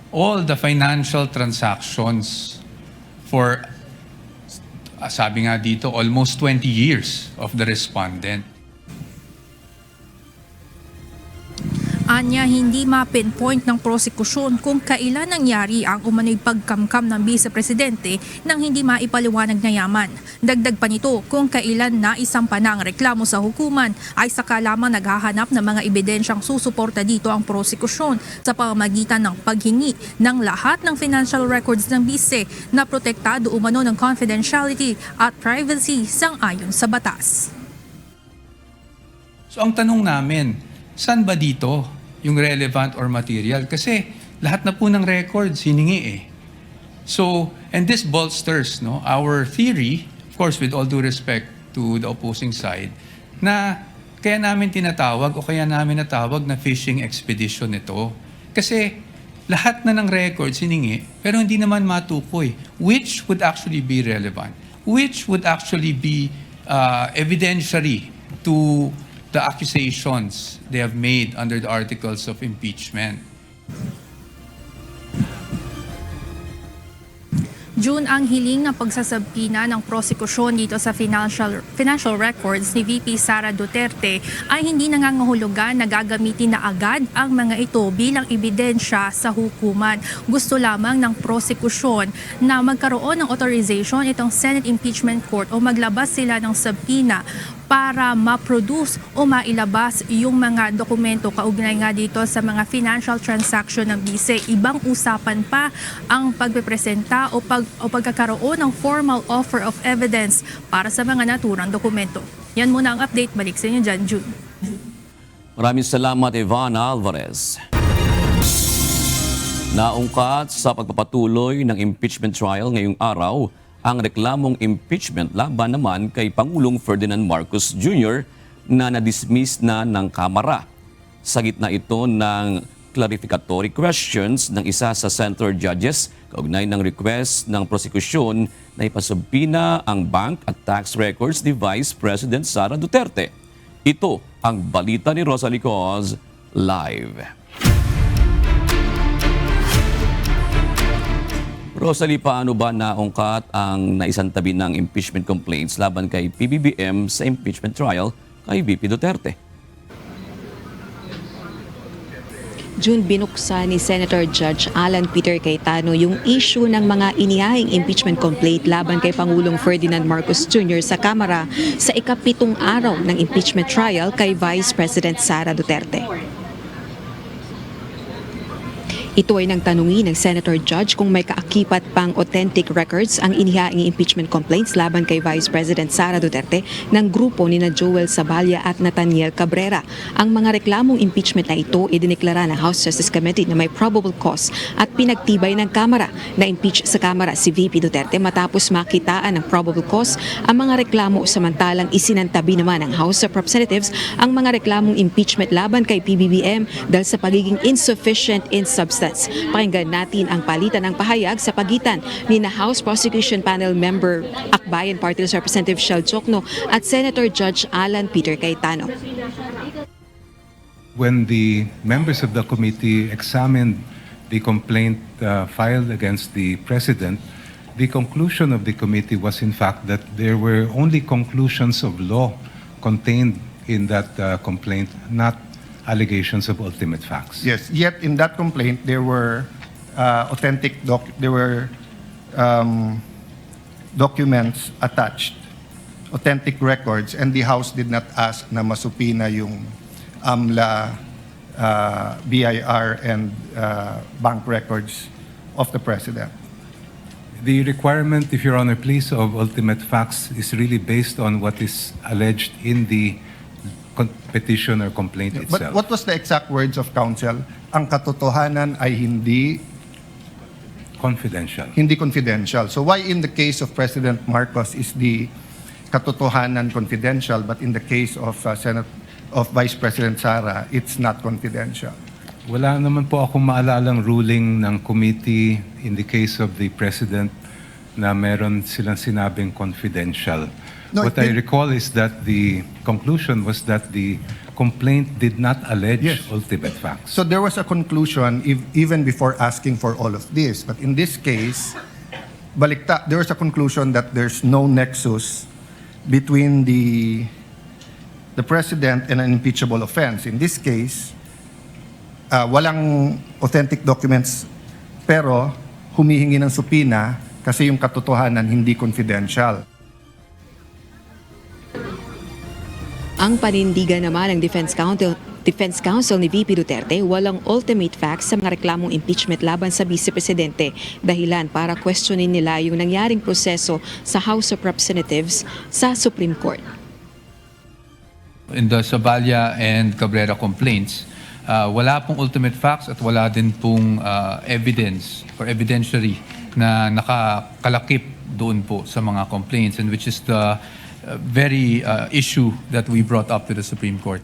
all the financial transactions for, sabi nga dito, almost 20 years of the respondent. Anya, hindi ma-pinpoint ng prosekusyon kung kailan nangyari ang umano'y pagkamkam ng Vice-Presidente nang hindi maipaliwanag na yaman. Dagdag pa nito, kung kailan naisampa na ang reklamo sa hukuman ay saka lamang naghahanap ng mga ebidensyang susuporta dito ang prosekusyon sa pamamagitan ng paghingi ng lahat ng financial records ng Vice na protektado umano ng confidentiality at privacy sang-ayon sa batas. So ang tanong namin, saan ba dito yung relevant or material? Kasi lahat na po ng records hiningi eh. So, and this bolsters our theory, of course with all due respect to the opposing side, na kaya namin tinatawag o kaya namin natawag na fishing expedition ito. Kasi lahat na ng records hiningi pero hindi naman matukoy which would actually be relevant, which would actually be evidentiary to the accusations they have made under the articles of impeachment. June ang hiling ng pagsasabina ng prosekusyon dito sa financial records ni VP Sara Duterte ay hindi nangangahulugan na gagamitin na agad ang mga ito bilang ebidensya sa hukuman. Gusto lamang ng prosekusyon na magkaroon ng authorization itong Senate Impeachment Court o maglabas sila ng subpoena para ma-produce o mailabas yung mga dokumento kaugnay nga dito sa mga financial transaction ng Vice. Ibang usapan pa ang pagpepresenta o pagkakaroon ng formal offer of evidence para sa mga naturang dokumento. Yan muna ang update. Balik sa inyo dyan, June. Maraming salamat, Ivana Alvarez. Naungkat sa pagpapatuloy ng impeachment trial ngayong araw ang reklamong impeachment laban naman kay Pangulong Ferdinand Marcos Jr. na na-dismiss na ng Kamara. Sa gitna ito ng clarificatory questions ng isa sa center judges kaugnay ng request ng prosekusyon na ipasubpina ang bank at tax records ni Vice President Sara Duterte. Ito ang balita ni Rosalie Coz live. Rosalie, paano ba naungkat ang naisantabi ng impeachment complaints laban kay PBBM sa impeachment trial kay VP Duterte? June, binuksan ni Senator Judge Alan Peter Cayetano yung issue ng mga inihahing impeachment complaint laban kay Pangulong Ferdinand Marcos Jr. sa Kamara sa ika-7 araw ng impeachment trial kay Vice President Sara Duterte. Ito ay nagtanungi ng Senator Judge kung may kaakibat pang authentic records ang inihaing impeachment complaints laban kay Vice President Sara Duterte ng grupo ni na Joel Saballa at Nathaniel Cabrera. Ang mga reklamong impeachment na ito idineklara ng House Justice Committee na may probable cause at pinagtibay ng Kamara na impeach sa Kamara si VP Duterte matapos makitaan ng probable cause ang mga reklamo, samantalang isinantabi naman ng House of Representatives ang mga reklamong impeachment laban kay PBBM dahil sa pagiging insufficient in substance. Pakinggan natin ang palitan ng pahayag sa pagitan ni na House Prosecution Panel Member Akbayan Party List Representative Shel Jokno at Senator Judge Alan Peter Cayetano. When the members of the committee examined the complaint filed against the President, the conclusion of the committee was in fact that there were only conclusions of law contained in that complaint, not allegations of ultimate facts. Yes, yet in that complaint there were documents attached, authentic records, and the House did not ask na masupina yung AMLA, BIR, and bank records of the President. The requirement, if Your Honor, please, of ultimate facts is really based on what is alleged in the petition or complaint itself. But what was the exact words of counsel? Ang katotohanan ay hindi confidential. Hindi confidential. So why in the case of President Marcos is the katotohanan confidential, but in the case of Vice President Sara, it's not confidential? Wala naman po akong maalalang ruling ng committee in the case of the President na meron silang sinabing confidential. No, What I recall is that the conclusion was that the complaint did not allege ultimate facts. So there was a conclusion even before asking for all of this. But in this case, there was a conclusion that there's no nexus between the president and an impeachable offense. In this case, walang authentic documents pero humihingi ng supina kasi yung katotohanan hindi confidential. Ang panindigan naman ng Defense Counsel ni VP Duterte, walang ultimate facts sa mga reklamong impeachment laban sa Vice Presidente, dahilan para questionin nila yung nangyaring proseso sa House of Representatives sa Supreme Court. In the Saballa and Cabrera complaints, wala pong ultimate facts at wala din pong evidence or evidentiary na nakakalakip doon po sa mga complaints, and which is the very issue that we brought up to the Supreme Court.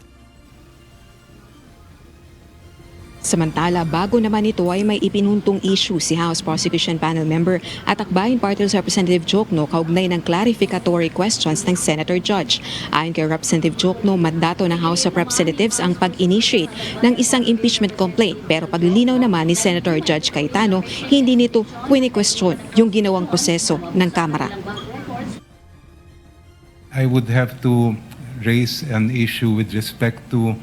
Samantala, bago naman ito ay may ipinuntong issue si House Prosecution Panel Member at Akbayan Party List Representative Jokno kaugnay ng clarificatory questions ng Senator Judge. Ayon kay Representative Jokno, mandato ng House of Representatives ang pag-initiate ng isang impeachment complaint, pero paglilinaw naman ni Senator Judge Cayetano, hindi nito kwini-question yung ginawang proseso ng Kamara. I would have to raise an issue with respect to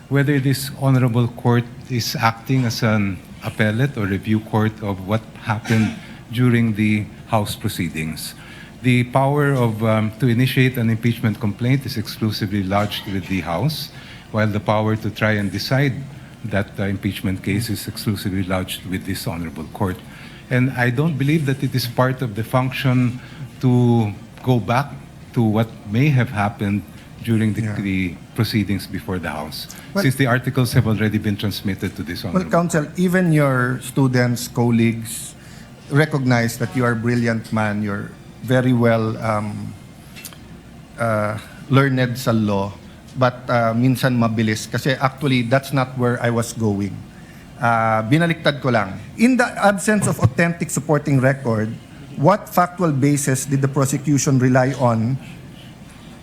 whether this honorable court is acting as an appellate or review court of what happened during the House proceedings. The power of to initiate an impeachment complaint is exclusively lodged with the House, while the power to try and decide that impeachment case is exclusively lodged with this honorable court. And I don't believe that it is part of the function to go back to what may have happened during the proceedings before the House, since the articles have already been transmitted to this honorable. Well, Counsel, even your students, colleagues, recognize that you are a brilliant man. You're very well learned sa law, but minsan mabilis. Kasi actually, that's not where I was going. Binaliktad ko lang. In the absence of authentic supporting record, what factual basis did the prosecution rely on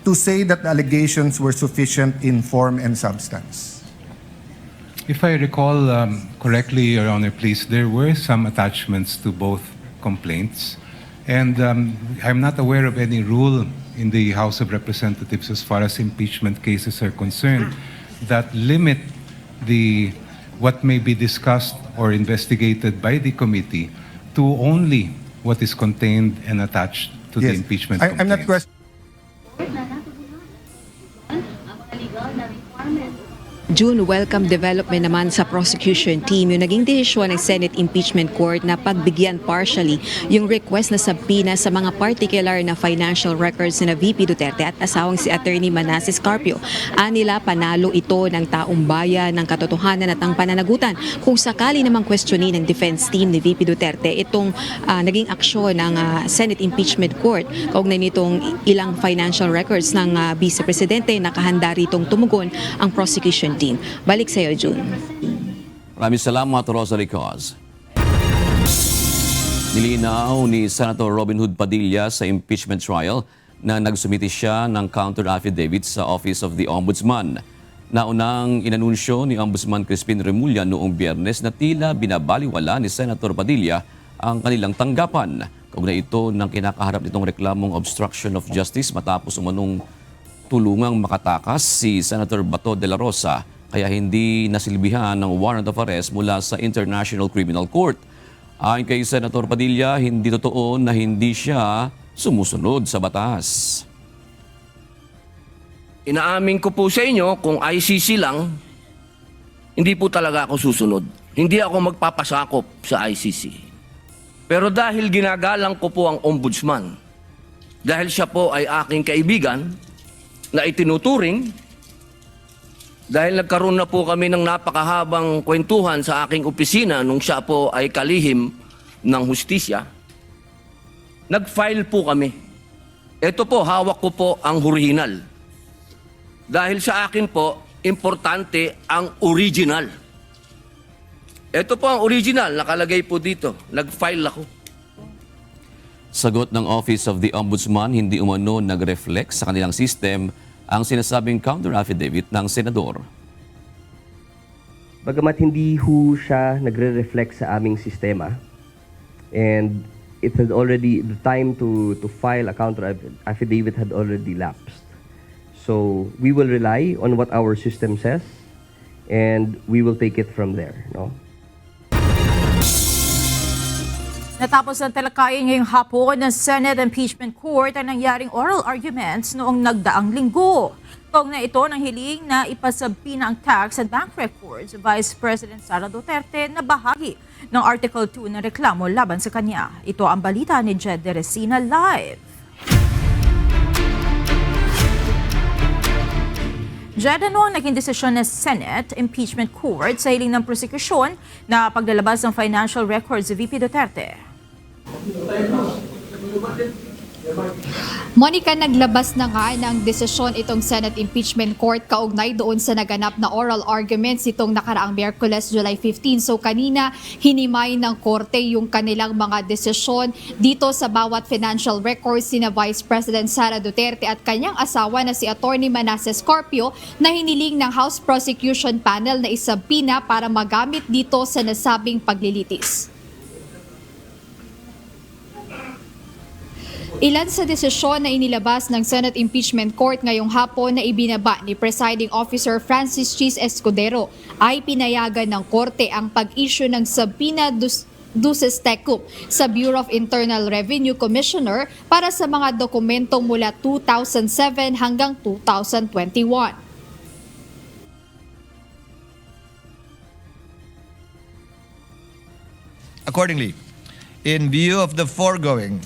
to say that the allegations were sufficient in form and substance? If I recall correctly, Your Honor, please, there were some attachments to both complaints. And I'm not aware of any rule in the House of Representatives as far as impeachment cases are concerned that limit what may be discussed or investigated by the committee to only what is contained and attached to the impeachment complaint. I'm not questioning. June, welcome development naman sa prosecution team yung naging desisyon ng Senate Impeachment Court na pagbigyan partially yung request na subpoena sa mga particular na financial records na VP Duterte at asawang si Attorney Manasseh Carpio. Anila, panalo ito ng taong bayan ng katotohanan at ang pananagutan kung sakali namang questionin ng defense team ni VP Duterte itong naging aksyon ng Senate Impeachment Court kaugnay nitong ilang financial records ng Vice Presidente. Nakahanda ritong tumugon ang prosecution team. Balik sa iyo, June. Maraming salamat, Rosalie Cos. Nilinaw ni Senator Robin Hood Padilla sa impeachment trial na nagsumiti siya ng counter affidavit sa Office of the Ombudsman. Naunang inanunsyo ni Ombudsman Crispin Remulla noong Biyernes na tila binabaliwala ni Senator Padilla ang kanilang tanggapan. Kaugnay ito ng kinakaharap nitong reklamong obstruction of justice matapos umanong tulungang makatakas si Senator Bato de la Rosa kaya hindi nasilbihan ng warrant of arrest mula sa International Criminal Court. Ayon kay Senator Padilla, hindi totoo na hindi siya sumusunod sa batas. Inaamin ko po sa inyo, kung ICC lang, hindi po talaga ako susunod. Hindi ako magpapasakop sa ICC. Pero dahil ginagalang ko po ang ombudsman, dahil siya po ay aking kaibigan, na itinuturing, dahil nagkaroon na po kami ng napakahabang kwentuhan sa aking opisina nung siya po ay kalihim ng hustisya, nag-file po kami. Ito po, hawak ko po ang original. Dahil sa akin po, importante ang original. Ito po ang original, nakalagay po dito. Nag-file ako. Sagot ng Office of the Ombudsman, hindi umano nag-reflect sa kanilang system ang sinasabing counter-affidavit ng senador. Bagamat hindi ho siya nagre-reflect sa aming sistema, and it had already, the time to file a counter-affidavit had already lapsed. So we will rely on what our system says, and we will take it from there. No? Natapos ang talakayin ngayong hapon ng Senate Impeachment Court ang nangyaring oral arguments noong nagdaang linggo. Kaugnay ito ng hiling na ipasabpina ang tax and bank records Vice President Sara Duterte na bahagi ng Article 2 ng reklamo laban sa kanya. Ito ang balita ni Jed De Resina live. Jed, ano ang naging desisyon ng Senate Impeachment Court sa hiling ng prosekusyon na paglalabas ng financial records sa VP Duterte? Monica, naglabas na nga ng desisyon itong Senate Impeachment Court kaugnay doon sa naganap na oral arguments itong nakaraang Miyerkules, July 15. So kanina, hinimay ng korte yung kanilang mga desisyon dito sa bawat financial records sina Vice President Sara Duterte at kanyang asawa na si Attorney Manasseh Scorpio na hiniling ng House Prosecution Panel na isabpina para magamit dito sa nasabing paglilitis. Ilan sa desisyon na inilabas ng Senate Impeachment Court ngayong hapon na ibinaba ni Presiding Officer Francis Chis Escudero ay pinayagan ng korte ang pag-issue ng subpoena duces tecum sa Bureau of Internal Revenue Commissioner para sa mga dokumentong mula 2007 hanggang 2021. Accordingly, in view of the foregoing,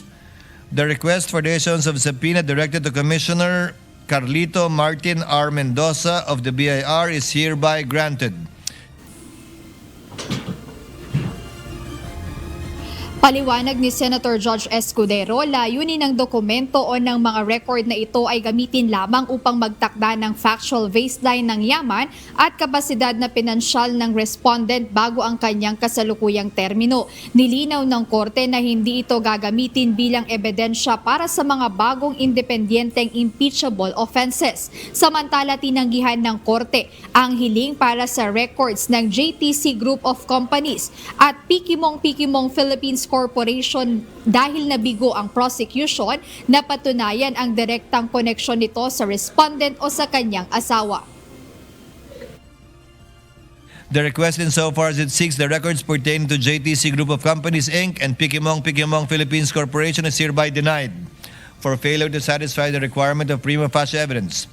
the request for the issuance of subpoena directed to Commissioner Carlito Martin R. Mendoza of the BIR is hereby granted. Paliwanag ni Senator George Escudero, layunin ng dokumento o ng mga record na ito ay gamitin lamang upang magtakda ng factual baseline ng yaman at kapasidad na pinansyal ng respondent bago ang kanyang kasalukuyang termino. Nilinaw ng korte na hindi ito gagamitin bilang ebidensya para sa mga bagong independyenteng impeachable offenses. Samantala, tinanggihan ng korte ang hiling para sa records ng JTC Group of Companies at Pikimong Philippines Corporation dahil nabigo ang prosecution na patunayan ang direktang koneksyon nito sa respondent o sa kanyang asawa. The request insofar as it seeks the records pertaining to JTC Group of Companies, Inc. and Pikimong Philippines Corporation is hereby denied for failure to satisfy the requirement of prima facie evidence.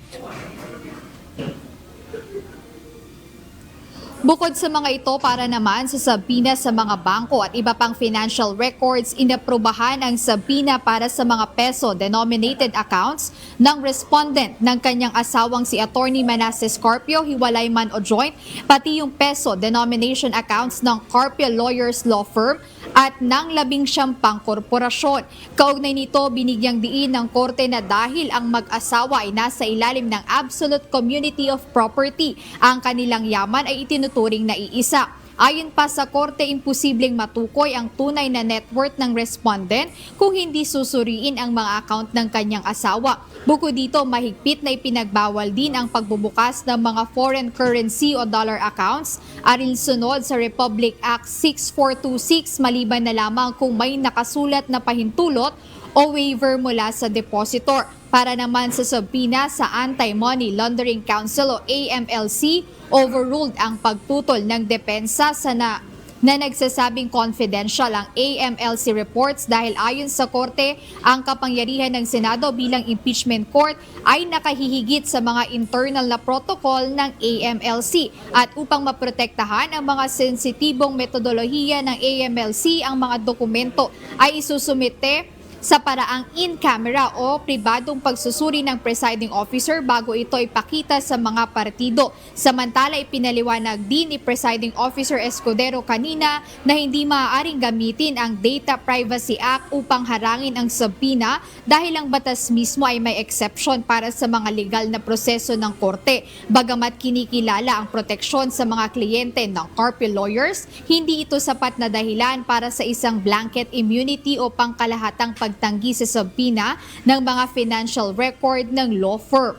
Bukod sa mga ito, para naman sa subpoena sa mga bangko at iba pang financial records, inaprubahan ang subpoena para sa mga peso-denominated accounts ng respondent ng kanyang asawang si Attorney Manasseh Scorpio, hiwalay man o joint, pati yung peso-denomination accounts ng Carpio Lawyers Law Firm at ng 19 pang korporasyon. Kaugnay nito, binigyang diin ng korte na dahil ang mag-asawa ay nasa ilalim ng absolute community of property, ang kanilang yaman ay itinuturing na iisa. Ayon pa sa korte, imposibleng matukoy ang tunay na net worth ng respondent kung hindi susuriin ang mga account ng kanyang asawa. Bukod dito, mahigpit na ipinagbawal din ang pagbubukas ng mga foreign currency o dollar accounts alinsunod sa Republic Act 6426 maliban na lamang kung may nakasulat na pahintulot o waiver mula sa depositor. Para naman sa subpoena sa Anti-Money Laundering Council o AMLC, overruled ang pagtutol ng depensa sa na nagsasabing confidential ang AMLC reports dahil ayon sa korte, ang kapangyarihan ng Senado bilang impeachment court ay nakahihigit sa mga internal na protocol ng AMLC. At upang maprotektahan ang mga sensitibong metodolohiya ng AMLC, ang mga dokumento ay isusumite sa paraang in-camera o pribadong pagsusuri ng presiding officer bago ito ipakita sa mga partido. Samantala, ipinaliwanag din ni Presiding Officer Escudero kanina na hindi maaaring gamitin ang Data Privacy Act upang harangin ang subpoena dahil ang batas mismo ay may exception para sa mga legal na proseso ng korte. Bagamat kinikilala ang proteksyon sa mga kliyente ng Carpio Lawyers, hindi ito sapat na dahilan para sa isang blanket immunity o pangkalahatang pagtanggi sa subpoena ng mga financial record ng law firm.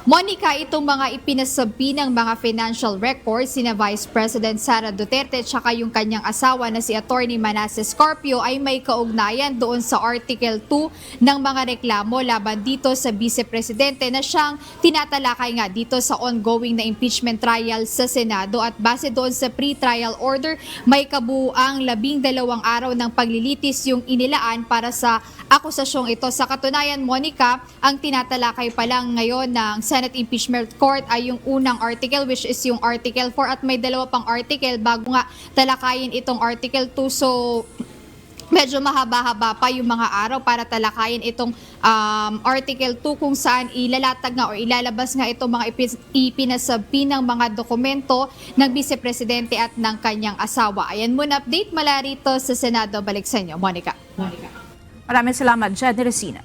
Monica, itong mga ipinasabi ng mga financial records sina Vice President Sara Duterte at yung kanyang asawa na si Attorney Manasseh Scorpio ay may kaugnayan doon sa Article 2 ng mga reklamo laban dito sa Vice Presidente na siyang tinatalakay nga dito sa ongoing na impeachment trial sa Senado at base doon sa pre-trial order may kabuuang 12 araw ng paglilitis yung inilaan para sa akusasyong ito. Sa katunayan, Monica, ang tinatalakay pa lang ngayon ng Senate Impeachment Court ay yung unang article which is yung Article 4 at may dalawa pang article bago nga talakayin itong Article 2. So medyo mahaba-haba pa yung mga araw para talakayin itong Article 2 kung saan ilalatag nga o ilalabas nga itong mga ipinasabi ng mga dokumento ng Vice Presidente at ng kanyang asawa. Ayan muna update mula rito sa Senado. Balik sa inyo, Monica. Maraming salamat, Jenny Resina.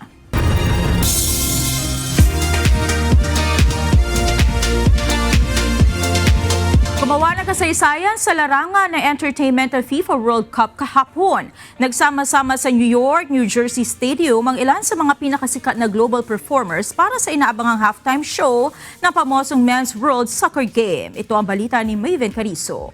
Gumawa ng kasaysayan sa larangan ng entertainment ng FIFA World Cup kahapon. Nagsama-sama sa New York, New Jersey Stadium ang ilan sa mga pinakasikat na global performers para sa inaabangang halftime show ng pamosong Men's World Soccer Game. Ito ang balita ni Maven Carizo.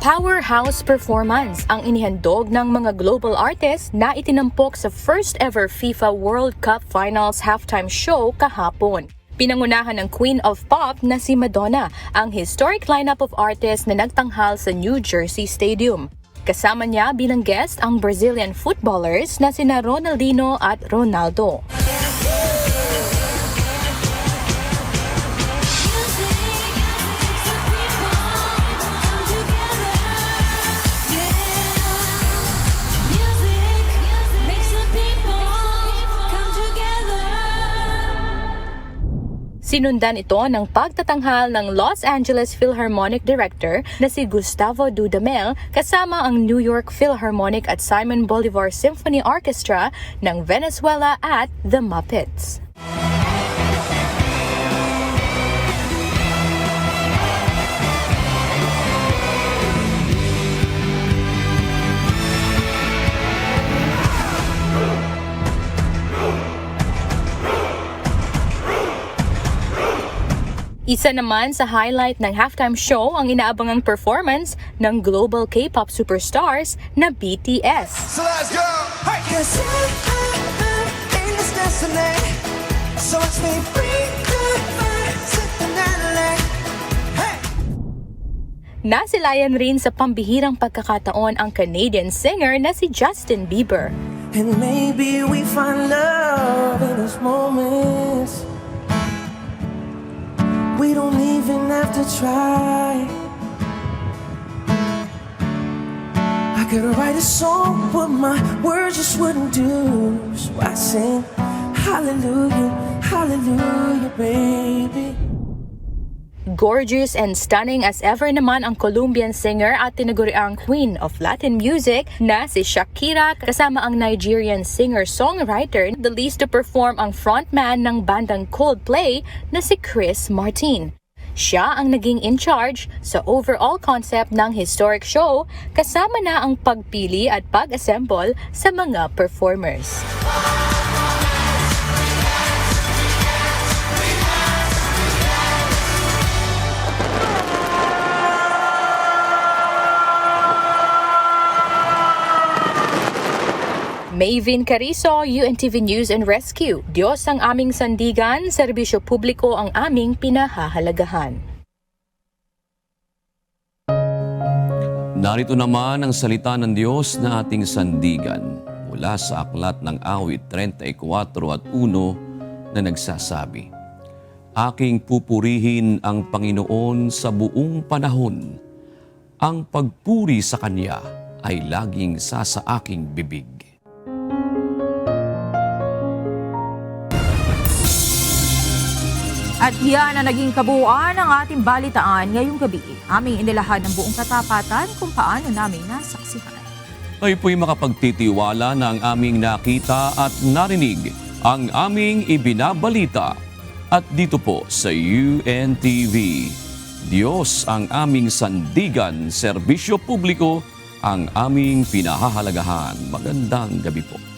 Powerhouse performance ang inihandog ng mga global artists na itinampok sa first ever FIFA World Cup Finals halftime show kahapon. Pinangunahan ng Queen of Pop na si Madonna ang historic lineup of artists na nagtanghal sa New Jersey Stadium. Kasama niya bilang guest ang Brazilian footballers na sina Ronaldinho at Ronaldo. Sinundan ito ng pagtatanghal ng Los Angeles Philharmonic Director na si Gustavo Dudamel kasama ang New York Philharmonic at Simon Bolivar Symphony Orchestra ng Venezuela at The Muppets. Isa naman sa highlight ng halftime show ang inaabangang performance ng global K-pop superstars na BTS. So let's go! Hey! Nasilayan rin sa pambihirang pagkakataon ang Canadian singer na si Justin Bieber. And maybe we find love in these moments. We don't even have to try. I could write a song, but my words just wouldn't do. So I sing hallelujah, hallelujah, baby. Gorgeous and stunning as ever naman ang Colombian singer at tinaguriang Queen of Latin Music na si Shakira kasama ang Nigerian singer-songwriter the least to perform ang frontman ng bandang Coldplay na si Chris Martin. Siya ang naging in charge sa overall concept ng historic show kasama na ang pagpili at pag-assemble sa mga performers. Maven Carizo, UNTV News and Rescue. Diyos ang aming sandigan, serbisyo publiko ang aming pinahahalagahan. Narito naman ang salita ng Diyos na ating sandigan mula sa aklat ng awit 34 at 1 na nagsasabi, Aking pupurihin ang Panginoon sa buong panahon. Ang pagpuri sa Kanya ay laging sa aking bibig. At yan ang naging kabuuan ng ating balitaan ngayong gabi. Aming inilahad ng buong katapatan kung paano namin nasaksihan. Ay po'y makapagtitiwala na ang aming nakita at narinig, ang aming ibinabalita. At dito po sa UNTV, Diyos ang aming sandigan, serbisyo publiko, ang aming pinahahalagahan. Magandang gabi po.